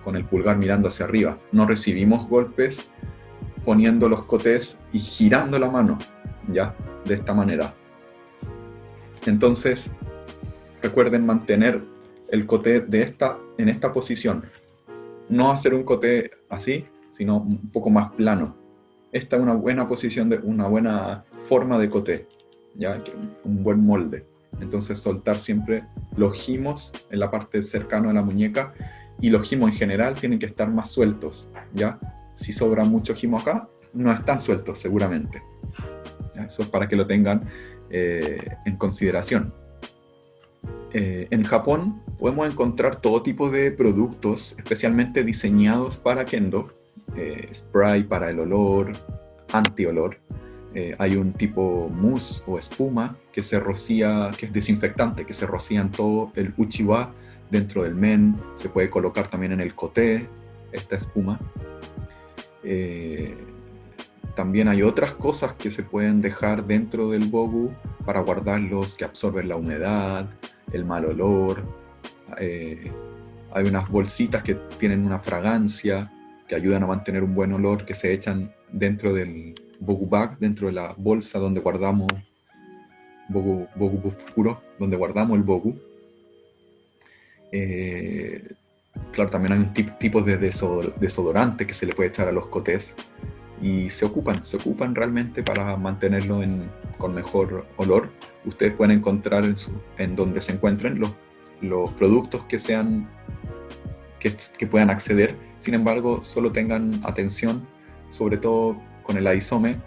con el pulgar mirando hacia arriba. No recibimos golpes poniendo los kotes y girando la mano, ¿ya? De esta manera. Entonces, recuerden mantener el kote en esta posición. No hacer un kote así, sino un poco más plano. Esta es una buena posición, una buena forma de kote, ¿ya? Un buen molde. Entonces soltar siempre los gimos en la parte cercana a la muñeca, y los gimos en general tienen que estar más sueltos, ¿ya? Si sobra mucho gimo acá, no están sueltos seguramente, ¿ya? Eso es para que lo tengan en consideración. En Japón podemos encontrar todo tipo de productos especialmente diseñados para kendo, spray para el olor, anti-olor. Hay un tipo mousse o espuma que se rocía, que es desinfectante, que se rocía en todo el uchiwa dentro del men. Se puede colocar también en el kote esta espuma. También hay otras cosas que se pueden dejar dentro del bogu para guardarlos, que absorben la humedad, el mal olor. Hay unas bolsitas que tienen una fragancia, que ayudan a mantener un buen olor, que se echan dentro del bogu bag, dentro de la bolsa donde guardamos bogu oscuro, donde guardamos el bogu. Claro, también hay un tipos de desodorante que se le puede echar a los cotés y se ocupan realmente para mantenerlo con mejor olor. Ustedes pueden encontrar en donde se encuentren los productos que puedan acceder. Sin embargo, solo tengan atención, sobre todo con el aisome,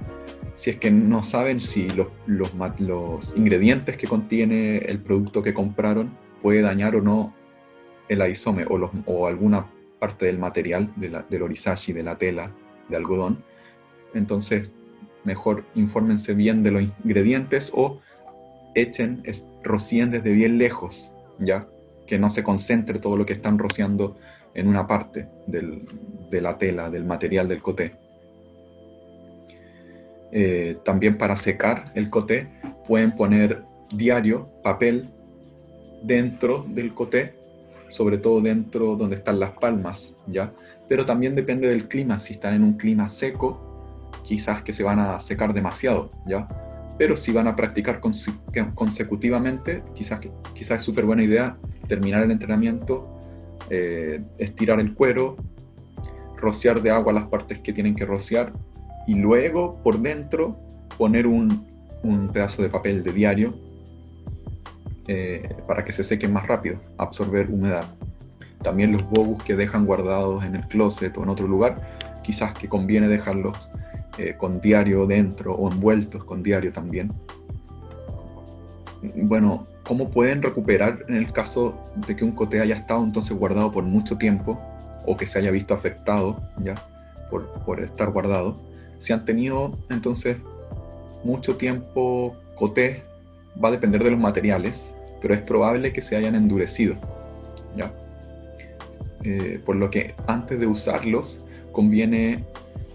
si es que no saben si los ingredientes que contiene el producto que compraron puede dañar o no el aisome o alguna parte del material del orizashi, de la tela, de algodón. Entonces, mejor infórmense bien de los ingredientes o rocíen desde bien lejos, ¿ya? Que no se concentre todo lo que están rociando en una parte de la tela, del material del coté. También para secar el coté pueden poner diario, papel, dentro del coté, sobre todo dentro donde están las palmas, ¿ya? Pero también depende del clima. Si están en un clima seco, quizás que se van a secar demasiado, ¿ya? Pero si van a practicar consecutivamente, quizás es súper buena idea terminar el entrenamiento, estirar el cuero, rociar de agua las partes que tienen que rociar y luego por dentro poner un pedazo de papel de diario para que se sequen más rápido, absorber humedad. También los bogus que dejan guardados en el closet o en otro lugar, quizás que conviene dejarlos con diario dentro o envueltos con diario también. Bueno, ¿cómo pueden recuperar en el caso de que un coté haya estado entonces guardado por mucho tiempo o que se haya visto afectado ya por estar guardado? Si han tenido entonces mucho tiempo cotés, va a depender de los materiales, pero es probable que se hayan endurecido, ¿ya? Por lo que antes de usarlos conviene,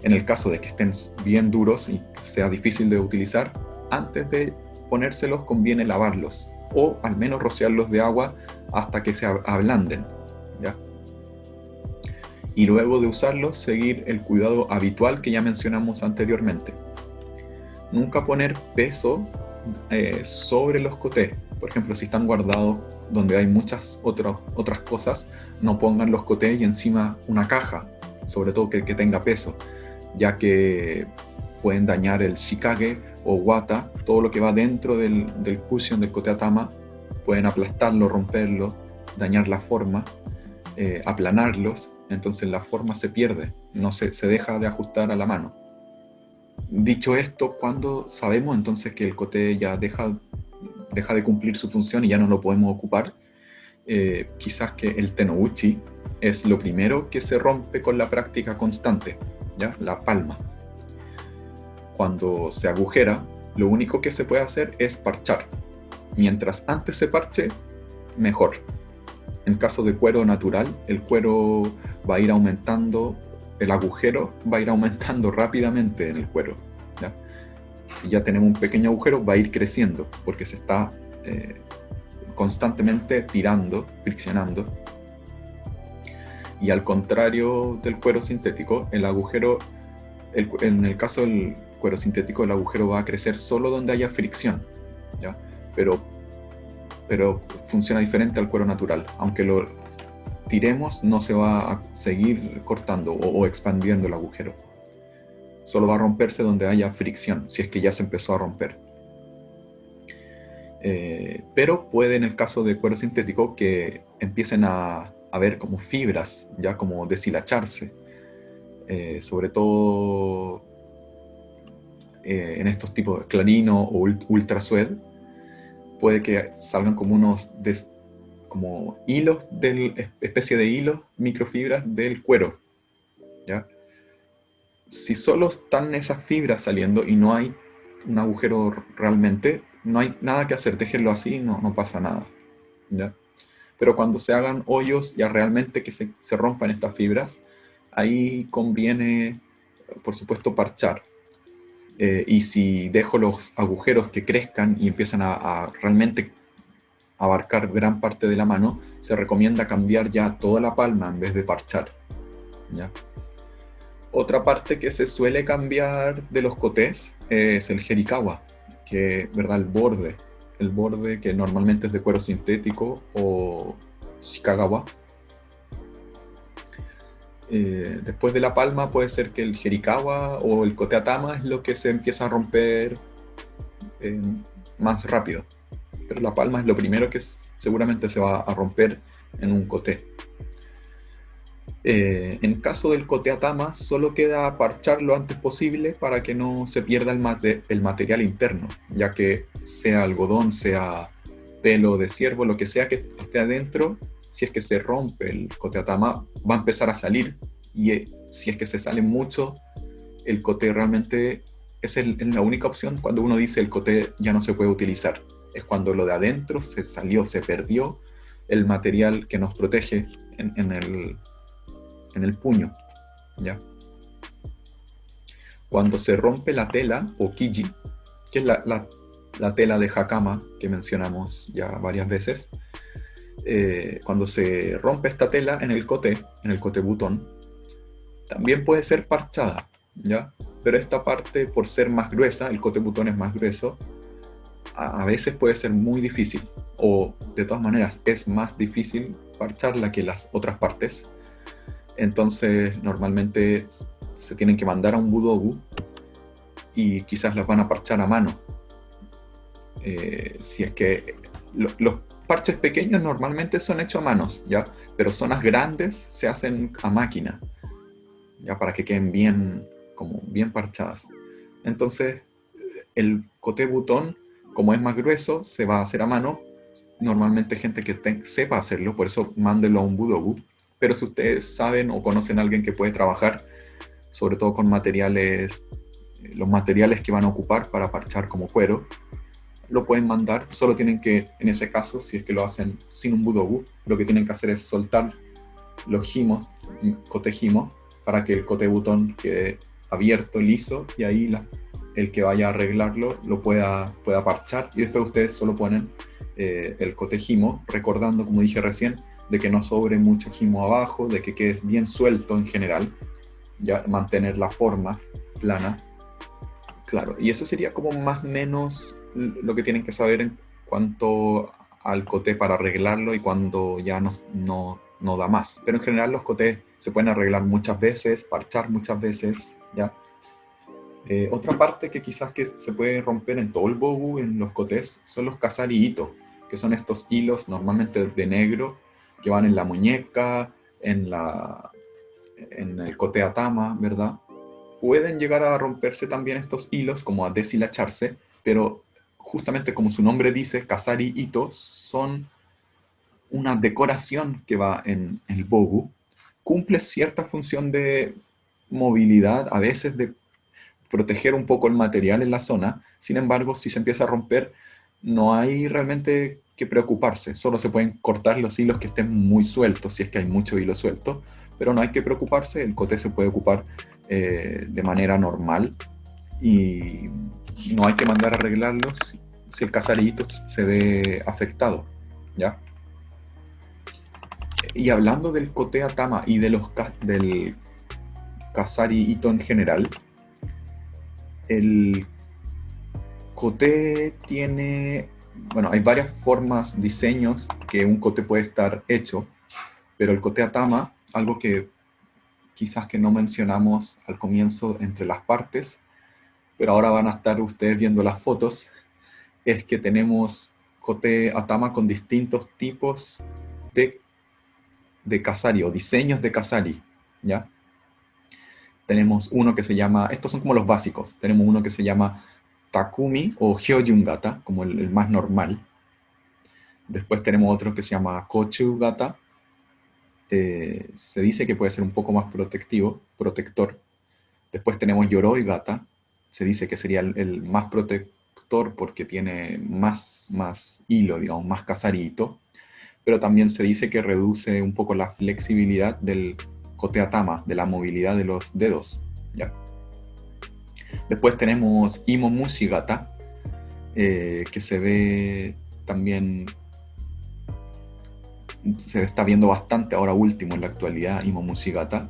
en el caso de que estén bien duros y sea difícil de utilizar, antes de ponérselos conviene lavarlos o al menos rociarlos de agua hasta que se ablanden, ¿ya? Y luego de usarlos, seguir el cuidado habitual que ya mencionamos anteriormente. Nunca poner peso sobre los cotés. Por ejemplo, si están guardados donde hay muchas otras cosas, no pongan los cotés y encima una caja, sobre todo que tenga peso, ya que pueden dañar el shikage o wata, todo lo que va dentro del cushion del kote atama, pueden aplastarlo, romperlo, dañar la forma, aplanarlos, entonces la forma se pierde, no se deja de ajustar a la mano. Dicho esto, cuando sabemos entonces que el kote ya deja de cumplir su función y ya no lo podemos ocupar, quizás que el tenouchi es lo primero que se rompe con la práctica constante, ¿ya? La palma. Cuando se agujera, lo único que se puede hacer es parchar. Mientras antes se parche, mejor. En caso de cuero natural, el cuero va a ir aumentando, el agujero va a ir aumentando rápidamente en el cuero, ¿ya? Si ya tenemos un pequeño agujero, va a ir creciendo porque se está constantemente tirando, friccionando. Y al contrario del cuero sintético, el agujero, en el caso del cuero sintético, el agujero va a crecer solo donde haya fricción, ¿ya? Pero funciona diferente al cuero natural. Aunque lo tiremos, no se va a seguir cortando o expandiendo el agujero. Solo va a romperse donde haya fricción, si es que ya se empezó a romper. Pero puede, en el caso de cuero sintético, que empiecen a ver como fibras, ya como deshilacharse, sobre todo en estos tipos de clarino o ultra suede, puede que salgan como unos como hilos, especie de hilos, microfibras del cuero, ¿ya? Si solo están esas fibras saliendo y no hay un agujero realmente, no hay nada que hacer, déjenlo así, no pasa nada, ¿ya? Pero cuando se hagan hoyos ya realmente que se rompan estas fibras, ahí conviene, por supuesto, parchar. Y si dejo los agujeros que crezcan y empiezan a realmente abarcar gran parte de la mano, se recomienda cambiar ya toda la palma en vez de parchar, ¿ya? Otra parte que se suele cambiar de los kotés es el jerikawa, que, ¿verdad? El borde que normalmente es de cuero sintético o shikagawa. Después de la palma puede ser que el jerikawa o el kote atama es lo que se empieza a romper más rápido, pero la palma es lo primero que seguramente se va a romper en un koté. En caso del kote atama, solo queda parchar lo antes posible para que no se pierda el material interno, ya que sea algodón, sea pelo de ciervo, lo que sea que esté adentro, si es que se rompe el kote atama, va a empezar a salir, y si es que se sale mucho, el kote realmente es la única opción cuando uno dice el kote ya no se puede utilizar. Es cuando lo de adentro se salió, se perdió el material que nos protege en el puño, ¿ya? Cuando se rompe la tela, o kiji, que es la tela de hakama que mencionamos ya varias veces, cuando se rompe esta tela en el kote butón, también puede ser parchada, ¿ya? Pero esta parte, por ser más gruesa, el kote butón es más grueso, a veces puede ser muy difícil, o de todas maneras es más difícil parcharla que las otras partes. Entonces normalmente se tienen que mandar a un budogu y quizás las van a parchar a mano. Si es que los parches pequeños normalmente son hechos a manos, ¿ya? Pero zonas grandes se hacen a máquina, ya, para que queden bien parchadas. Entonces el kote butón, como es más grueso, se va a hacer a mano. Normalmente gente que sepa hacerlo, por eso mándenlo a un budogu. Pero si ustedes saben o conocen a alguien que puede trabajar, sobre todo con materiales, los materiales que van a ocupar para parchar como cuero, lo pueden mandar. Solo tienen que, en ese caso, si es que lo hacen sin un budogu, lo que tienen que hacer es soltar los himos, kote himo, para que el kote butón quede abierto, liso, y ahí el que vaya a arreglarlo lo pueda parchar, y después ustedes solo ponen el kote himo, recordando, como dije recién, de que no sobre mucho himo abajo, de que quede bien suelto en general, ya mantener la forma plana. Claro, y eso sería como más o menos lo que tienen que saber en cuanto al kote para arreglarlo y cuando ya no da más. Pero en general los kotes se pueden arreglar muchas veces, parchar muchas veces, ¿ya? Otra parte que quizás que se puede romper en todo el bogu, en los kotes, son los kazari ito, que son estos hilos normalmente de negro que van en la muñeca, en el kote atama, ¿verdad? Pueden llegar a romperse también estos hilos, como a deshilacharse, pero justamente como su nombre dice, kazari ito son una decoración que va en el bogu. Cumple cierta función de movilidad, a veces de proteger un poco el material en la zona. Sin embargo, si se empieza a romper, no hay realmente que preocuparse. Solo se pueden cortar los hilos que estén muy sueltos, si es que hay mucho hilo suelto, pero no hay que preocuparse. El kote se puede ocupar de manera normal y no hay que mandar a arreglarlo si el kazari-ito se ve afectado, ¿ya? Y hablando del kote atama y del kazari-ito en general, el kote tiene, bueno, hay varias formas, diseños que un kote puede estar hecho, pero el kote atama, algo que quizás que no mencionamos al comienzo entre las partes, pero ahora van a estar ustedes viendo las fotos, es que tenemos kote atama con distintos tipos de kazari o diseños de kazari, ¿ya? Tenemos uno que se llama, estos son como los básicos, tenemos uno que se llama Takumi o Hyoyun Gata, como el más normal. Después tenemos otro que se llama Kochu Gata. Se dice que puede ser un poco más protector. Después tenemos Yoroi Gata. Se dice que sería el más protector porque tiene más hilo, digamos, más kazari-ito. Pero también se dice que reduce un poco la flexibilidad del kote atama, de la movilidad de los dedos, ¿ya? Después tenemos Imo Mushi Gata, que se ve también se está viendo bastante ahora último en la actualidad, Imo-Mushigata,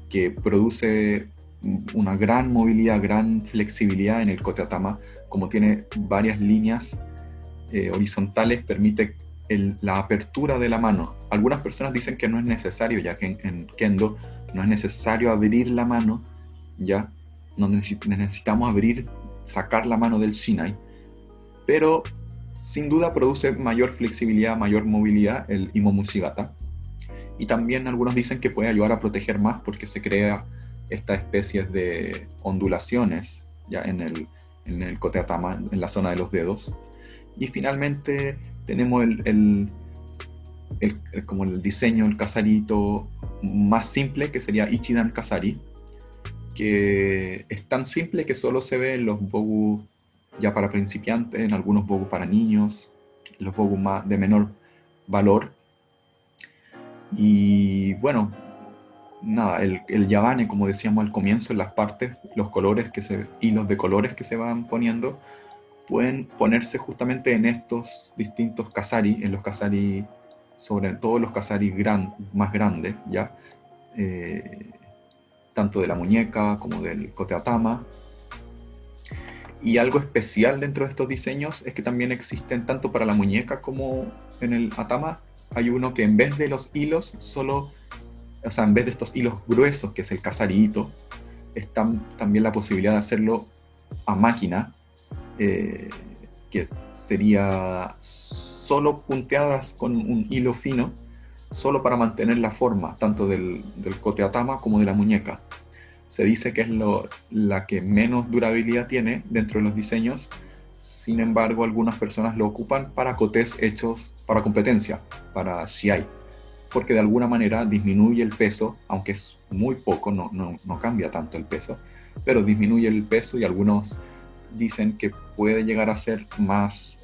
que produce una gran movilidad, gran flexibilidad en el kote atama, como tiene varias líneas horizontales, permite la apertura de la mano. Algunas personas dicen que no es necesario, ya que en Kendo no es necesario abrir la mano, ya no necesitamos sacar la mano del shinai, pero sin duda produce mayor flexibilidad, mayor movilidad el Imo-Mushigata. Y también algunos dicen que puede ayudar a proteger más porque se crea estas especies de ondulaciones ya en el kote atama, en la zona de los dedos. Y finalmente tenemos como el diseño, el kasarito más simple, que sería Ichidan Kasari, que es tan simple que solo se ve en los bogu ya para principiantes, en algunos bogu para niños, los bogu de menor valor. Y bueno, nada, el yabane, como decíamos al comienzo, en las partes, los colores hilos de colores que se van poniendo, pueden ponerse justamente en estos distintos kasari, en los kasari, sobre todo los kasari más grandes, ¿ya? Tanto de la muñeca como del kote atama. Y algo especial dentro de estos diseños es que también existen tanto para la muñeca como en el atama. Hay uno que en vez de los hilos, en vez de estos hilos gruesos, que es el kasari-ito, está también la posibilidad de hacerlo a máquina, que sería solo punteadas con un hilo fino, solo para mantener la forma, tanto del kote atama como de la muñeca. Se dice que es la que menos durabilidad tiene dentro de los diseños. Sin embargo, algunas personas lo ocupan para kotes hechos para competencia, para shiai, porque de alguna manera disminuye el peso, aunque es muy poco, no cambia tanto el peso, pero disminuye el peso y algunos dicen que puede llegar a ser más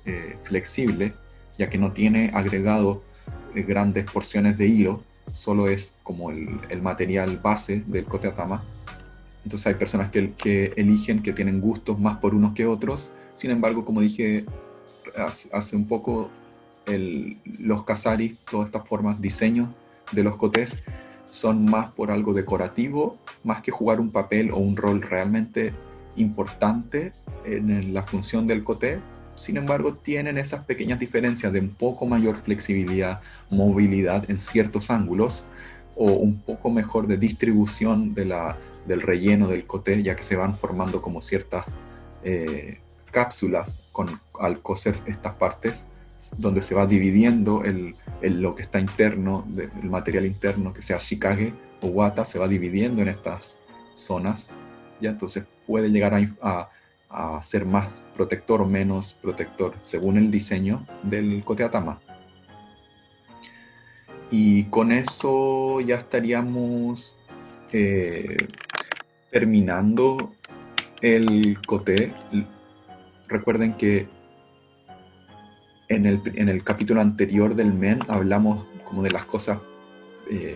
flexible, ya que no tiene agregado grandes porciones de hilo, solo es como el material base del kote atama. Entonces hay personas que eligen, que tienen gustos más por unos que otros. Sin embargo, como dije hace un poco, los kasari, todas estas formas, diseños de los kotes, son más por algo decorativo, más que jugar un papel o un rol realmente importante en la función del kote. Sin embargo, tienen esas pequeñas diferencias de un poco mayor flexibilidad, movilidad en ciertos ángulos, o un poco mejor de distribución del relleno del kote, ya que se van formando como ciertas cápsulas al coser estas partes, donde se va dividiendo lo que está interno, el material interno, que sea shikage o wata, se va dividiendo en estas zonas, ¿ya? Entonces puede llegar a ser más protector o menos protector, según el diseño del kote atama. Y con eso ya estaríamos terminando el kote. Recuerden que en el capítulo anterior del men hablamos como de las cosas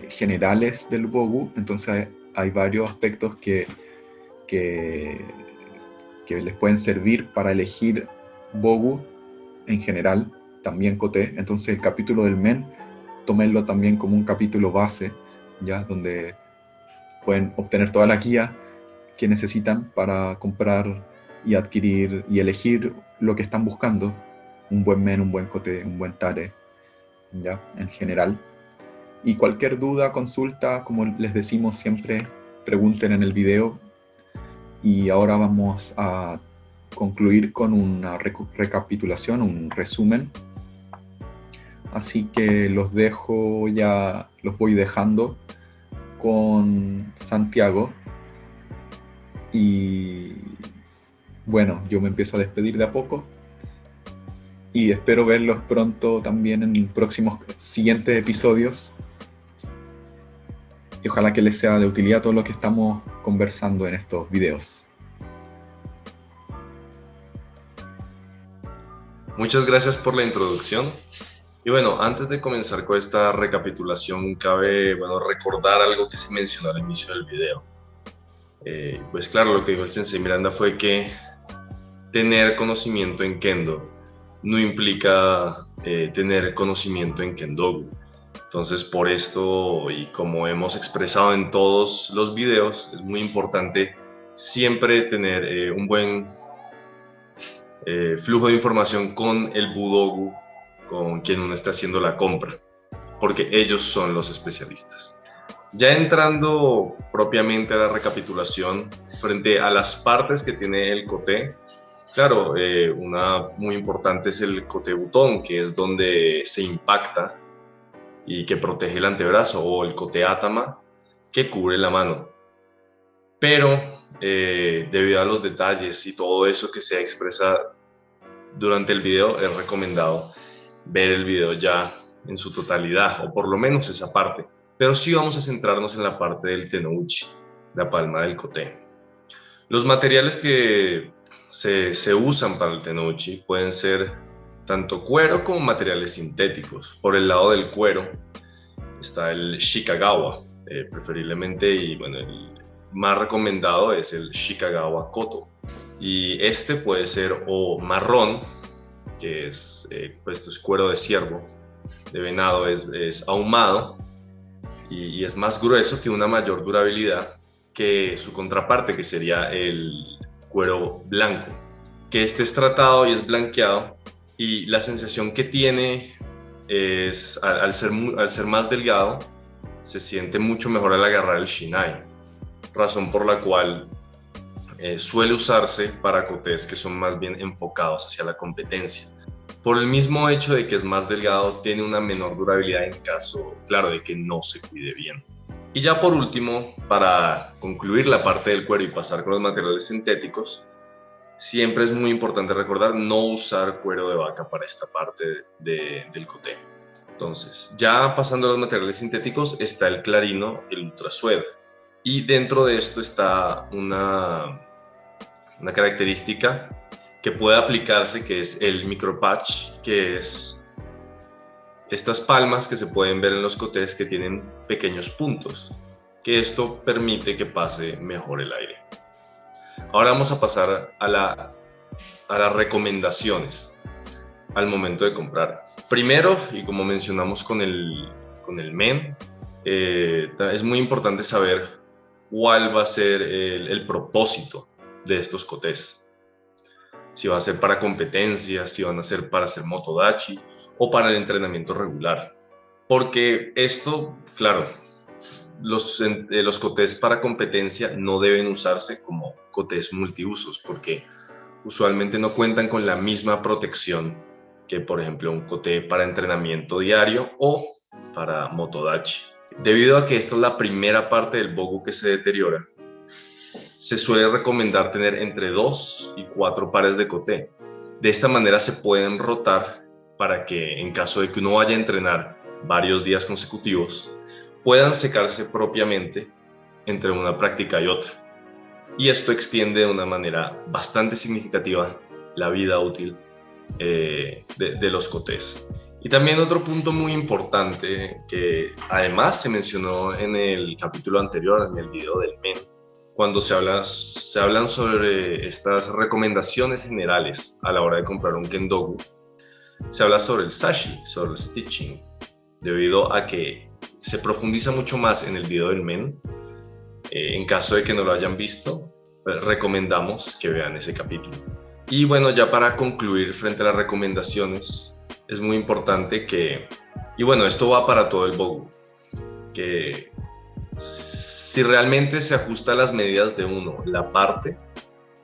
generales del bogu, entonces hay varios aspectos que les pueden servir para elegir bogu en general, también kote. Entonces el capítulo del men, tómenlo también como un capítulo base, ya, donde pueden obtener toda la guía que necesitan para comprar y adquirir y elegir lo que están buscando, un buen men, un buen kote, un buen tare, ya, en general. Y cualquier duda, consulta, como les decimos siempre, pregunten en el video. Y ahora vamos a concluir con una recapitulación, un resumen. Así que los voy dejando con Santiago. Y bueno, yo me empiezo a despedir de a poco. Y espero verlos pronto también en próximos siguientes episodios. Y ojalá que les sea de utilidad todo lo que estamos conversando en estos videos. Muchas gracias por la introducción. Y bueno, antes de comenzar con esta recapitulación, cabe recordar algo que se mencionó al inicio del video. Pues claro, lo que dijo el Sensei Miranda fue que tener conocimiento en Kendo no implica tener conocimiento en Kendogu. Entonces, por esto, y como hemos expresado en todos los videos, es muy importante siempre tener un buen flujo de información con el Budogu, con quien uno está haciendo la compra, porque ellos son los especialistas. Ya entrando propiamente a la recapitulación, frente a las partes que tiene el kote, claro, una muy importante es el kote butón, que es donde se impacta y que protege el antebrazo, o el kote atama, que cubre la mano. Pero debido a los detalles y todo eso que se expresa durante el video, es recomendado ver el video ya en su totalidad, o por lo menos esa parte. Pero sí vamos a centrarnos en la parte del tenouchi, la palma del kote. Los materiales que se usan para el tenouchi pueden ser tanto cuero como materiales sintéticos. Por el lado del cuero está el Shikagawa, preferiblemente, y bueno, el más recomendado es el Shikagawa Koto. Y este puede ser o marrón, que es, pues esto es cuero de ciervo, de venado, es ahumado y es más grueso, tiene una mayor durabilidad que su contraparte, que sería el cuero blanco, que este es tratado y es blanqueado, y la sensación que tiene es, al ser más delgado, se siente mucho mejor al agarrar el shinai, razón por la cual suele usarse para kotes que son más bien enfocados hacia la competencia. Por el mismo hecho de que es más delgado, tiene una menor durabilidad en caso, claro, de que no se cuide bien. Y ya por último, para concluir la parte del cuero y pasar con los materiales sintéticos, siempre es muy importante recordar no usar cuero de vaca para esta parte del kote. Entonces, ya pasando a los materiales sintéticos, está el clarino, el ultra suede. Y dentro de esto está una característica que puede aplicarse, que es el micropatch, que es estas palmas que se pueden ver en los kotes que tienen pequeños puntos, que esto permite que pase mejor el aire. Ahora vamos a pasar a las recomendaciones al momento de comprar. Primero, y como mencionamos con el men, es muy importante saber cuál va a ser el propósito de estos kotes. Si va a ser para competencia, si van a ser para hacer motodachi o para el entrenamiento regular. Porque esto, claro, los kotes para competencia no deben usarse como kotes multiusos, porque usualmente no cuentan con la misma protección que, por ejemplo, un kote para entrenamiento diario o para motodachi. Debido a que esta es la primera parte del bogu que se deteriora, se suele recomendar tener entre 2 y 4 pares de kote. De esta manera se pueden rotar para que, en caso de que uno vaya a entrenar varios días consecutivos, puedan secarse propiamente entre una práctica y otra. Y esto extiende de una manera bastante significativa la vida útil de los kotes. Y también otro punto muy importante que además se mencionó en el capítulo anterior, en el video del men, cuando se hablan sobre estas recomendaciones generales a la hora de comprar un kendogu, se habla sobre el sashi, sobre el stitching, debido a que se profundiza mucho más en el video del men. En caso de que no lo hayan visto, recomendamos que vean ese capítulo. Y bueno, ya para concluir frente a las recomendaciones, es muy importante que, y bueno, esto va para todo el bogu, que si realmente se ajusta a las medidas de uno, la parte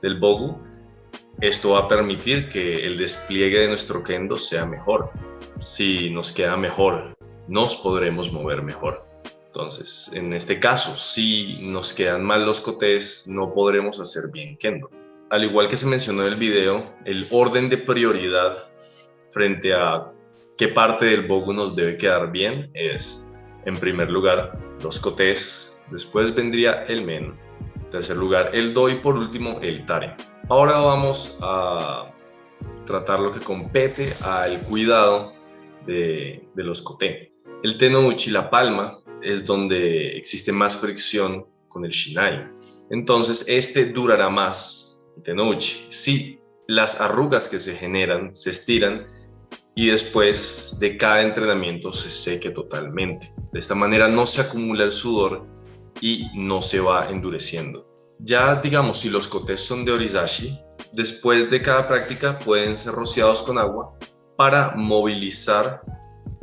del bogu, esto va a permitir que el despliegue de nuestro kendo sea mejor. Si nos queda mejor, nos podremos mover mejor. Entonces, en este caso, si nos quedan mal los kotes, no podremos hacer bien kendo. Al igual que se mencionó en el video, el orden de prioridad frente a qué parte del bogu nos debe quedar bien es, en primer lugar, los kotes, después vendría el men, en tercer lugar el do y por último el tare. Ahora vamos a tratar lo que compete al cuidado de los kote. El tenouchi, la palma, es donde existe más fricción con el shinai. Entonces este durará más, el tenouchi. Si las arrugas que se generan se estiran, y después de cada entrenamiento se seque totalmente. De esta manera no se acumula el sudor y no se va endureciendo. Ya digamos, si los kotes son de orizashi, después de cada práctica pueden ser rociados con agua para movilizar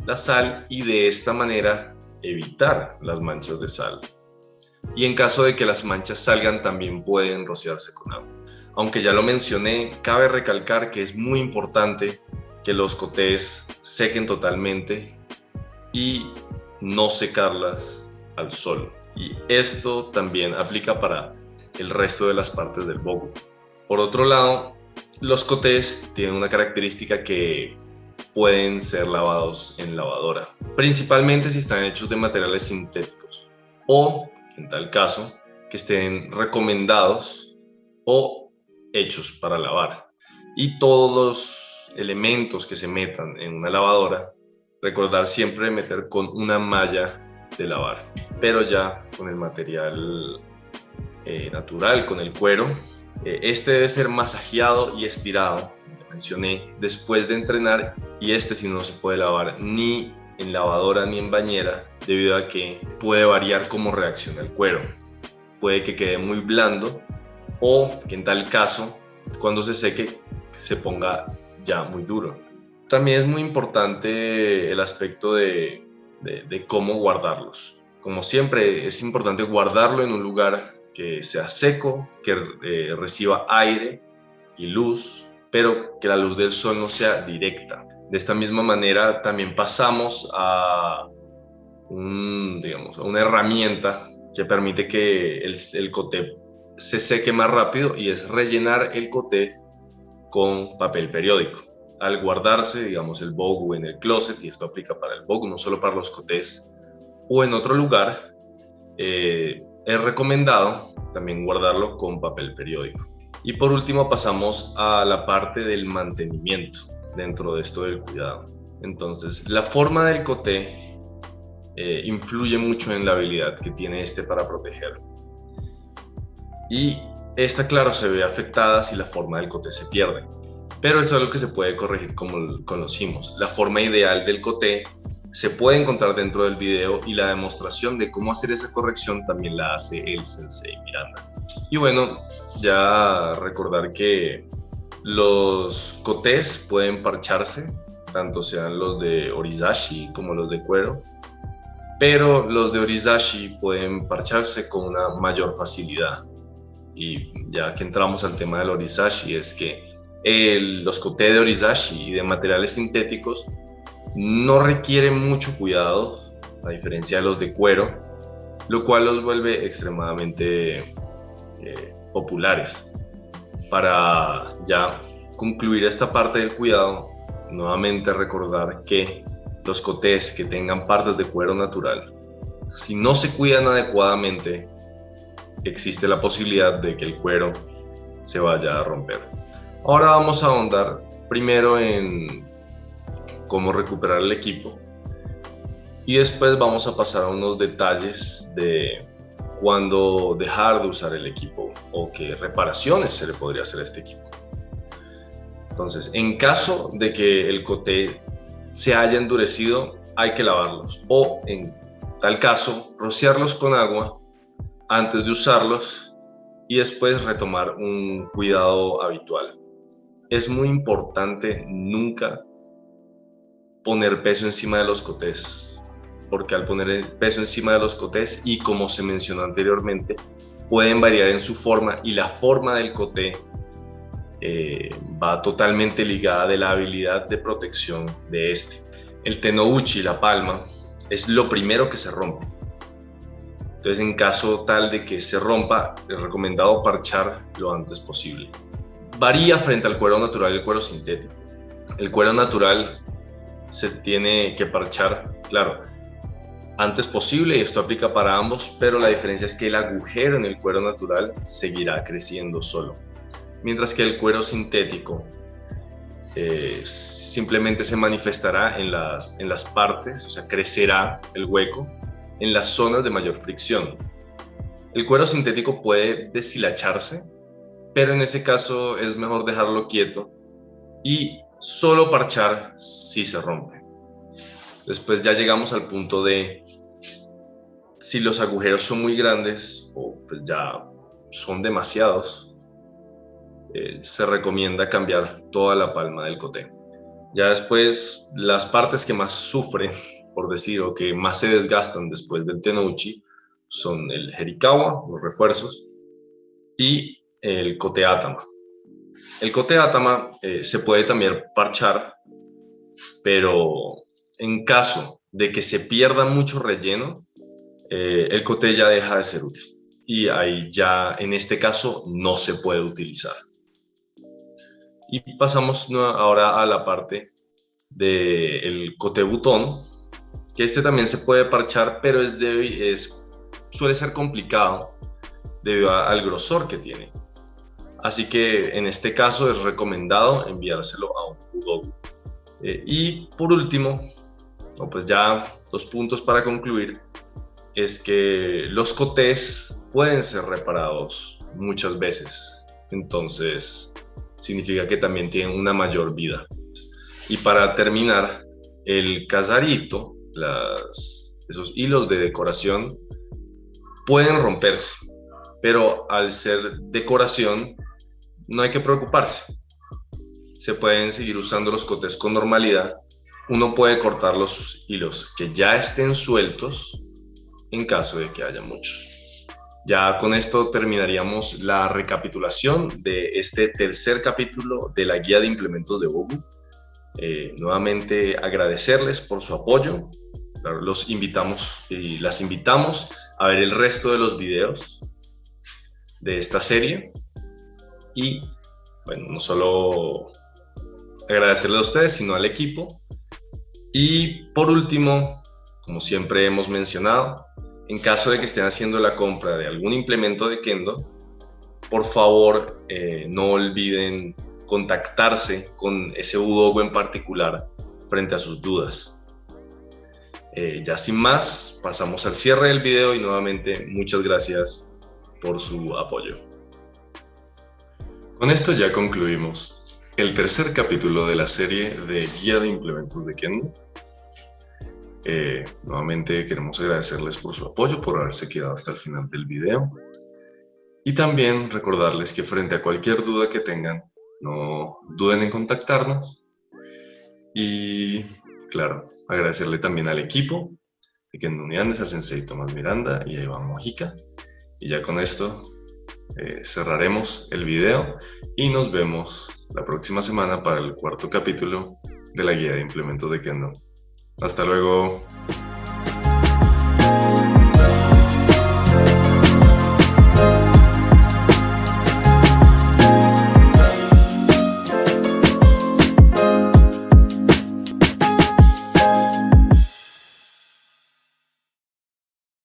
la sal y de esta manera evitar las manchas de sal. Y en caso de que las manchas salgan, también pueden rociarse con agua. Aunque ya lo mencioné, cabe recalcar que es muy importante que los kotes sequen totalmente y no secarlas al sol. Y esto también aplica para el resto de las partes del bogu. Por otro lado, los kotes tienen una característica que pueden ser lavados en lavadora, principalmente si están hechos de materiales sintéticos o, en tal caso, que estén recomendados o hechos para lavar. Y todos los elementos que se metan en una lavadora, recordar siempre meter con una malla de lavar, pero ya con el material natural, con el cuero. Este debe ser masajeado y estirado, como mencioné, después de entrenar, y este sí no se puede lavar ni en lavadora ni en bañera, debido a que puede variar cómo reacciona el cuero. Puede que quede muy blando o que en tal caso, cuando se seque, se ponga ya muy duro. También es muy importante el aspecto de cómo guardarlos. Como siempre, es importante guardarlo en un lugar que sea seco, que reciba aire y luz, pero que la luz del sol no sea directa. De esta misma manera, también pasamos a a una herramienta que permite que el kote se seque más rápido, y es rellenar el kote con papel periódico. Al guardarse, digamos, el bogu en el closet, y esto aplica para el bogu, no solo para los kotes, o en otro lugar, es recomendado también guardarlo con papel periódico. Y por último pasamos a la parte del mantenimiento dentro de esto del cuidado. Entonces, la forma del kote influye mucho en la habilidad que tiene este para proteger. Y esta, claro, se ve afectada si la forma del kote se pierde. Pero esto es algo que se puede corregir como conocimos. La forma ideal del kote se puede encontrar dentro del video, y la demostración de cómo hacer esa corrección también la hace el Sensei Miranda. Y bueno, ya recordar que los kotes pueden parcharse, tanto sean los de orizashi como los de cuero, pero los de orizashi pueden parcharse con una mayor facilidad. Y ya que entramos al tema del orizashi, es que los kote de orizashi y de materiales sintéticos no requieren mucho cuidado, a diferencia de los de cuero, lo cual los vuelve extremadamente populares. Para ya concluir esta parte del cuidado, nuevamente recordar que los kotes que tengan partes de cuero natural, si no se cuidan adecuadamente, existe la posibilidad de que el cuero se vaya a romper. Ahora vamos a ahondar primero en cómo recuperar el equipo, y después vamos a pasar a unos detalles de cuándo dejar de usar el equipo o qué reparaciones se le podría hacer a este equipo. Entonces, en caso de que el kote se haya endurecido, hay que lavarlos, o en tal caso rociarlos con agua antes de usarlos y después retomar un cuidado habitual. Es muy importante nunca poner peso encima de los kotes, porque al poner el peso encima de los kotes, y como se mencionó anteriormente, pueden variar en su forma, y la forma del kote va totalmente ligada de la habilidad de protección de este. El tenouchi, la palma, es lo primero que se rompe. Entonces, en caso tal de que se rompa, es recomendado parchar lo antes posible. Varía frente al cuero natural y el cuero sintético. El cuero natural se tiene que parchar, claro, antes posible, y esto aplica para ambos, pero la diferencia es que el agujero en el cuero natural seguirá creciendo solo, mientras que el cuero sintético simplemente se manifestará en las partes, o sea, crecerá el hueco en las zonas de mayor fricción. El cuero sintético puede deshilacharse, pero en ese caso es mejor dejarlo quieto y solo parchar si se rompe. Después ya llegamos al punto de si los agujeros son muy grandes o pues ya son demasiados, se recomienda cambiar toda la palma del coté. Ya después, las partes que más sufren, por decir, o que más se desgastan después del tenouchi son el Herikawa, los refuerzos, y el kote atama. El kote atama se puede también parchar, pero en caso de que se pierda mucho relleno, el kote ya deja de ser útil. Y ahí ya, en este caso, no se puede utilizar. Y pasamos ahora a la parte del kote butón, que este también se puede parchar, pero suele ser complicado debido al grosor que tiene. Así que en este caso es recomendado enviárselo a un budogu. Y por último, pues ya 2 puntos para concluir, es que los kotés pueden ser reparados muchas veces. Entonces significa que también tienen una mayor vida. Y para terminar, el kazarito, esos hilos de decoración, pueden romperse, pero al ser decoración no hay que preocuparse. Se pueden seguir usando los kotés con normalidad. Uno puede cortar los hilos que ya estén sueltos en caso de que haya muchos. Ya con esto terminaríamos la recapitulación de este tercer capítulo de la guía de implementos de Bogu. Nuevamente agradecerles por su apoyo. Los invitamos y las invitamos a ver el resto de los videos de esta serie. Y bueno, no solo agradecerles a ustedes, sino al equipo. Y por último, como siempre hemos mencionado, en caso de que estén haciendo la compra de algún implemento de Kendo, por favor no olviden contactarse con ese budogu en particular frente a sus dudas. Ya sin más, pasamos al cierre del video y nuevamente muchas gracias por su apoyo. Con esto ya concluimos el tercer capítulo de la serie de Guía de Implementos de Kendo. Nuevamente queremos agradecerles por su apoyo, por haberse quedado hasta el final del video. Y también recordarles que frente a cualquier duda que tengan, no duden en contactarnos. Y claro, agradecerle también al equipo de Kendo Unidades, al Sensei Tomás Miranda y a Iván Mojica. Y ya con esto cerraremos el video y nos vemos la próxima semana para el cuarto capítulo de la guía de implementos de Kendo. Hasta luego.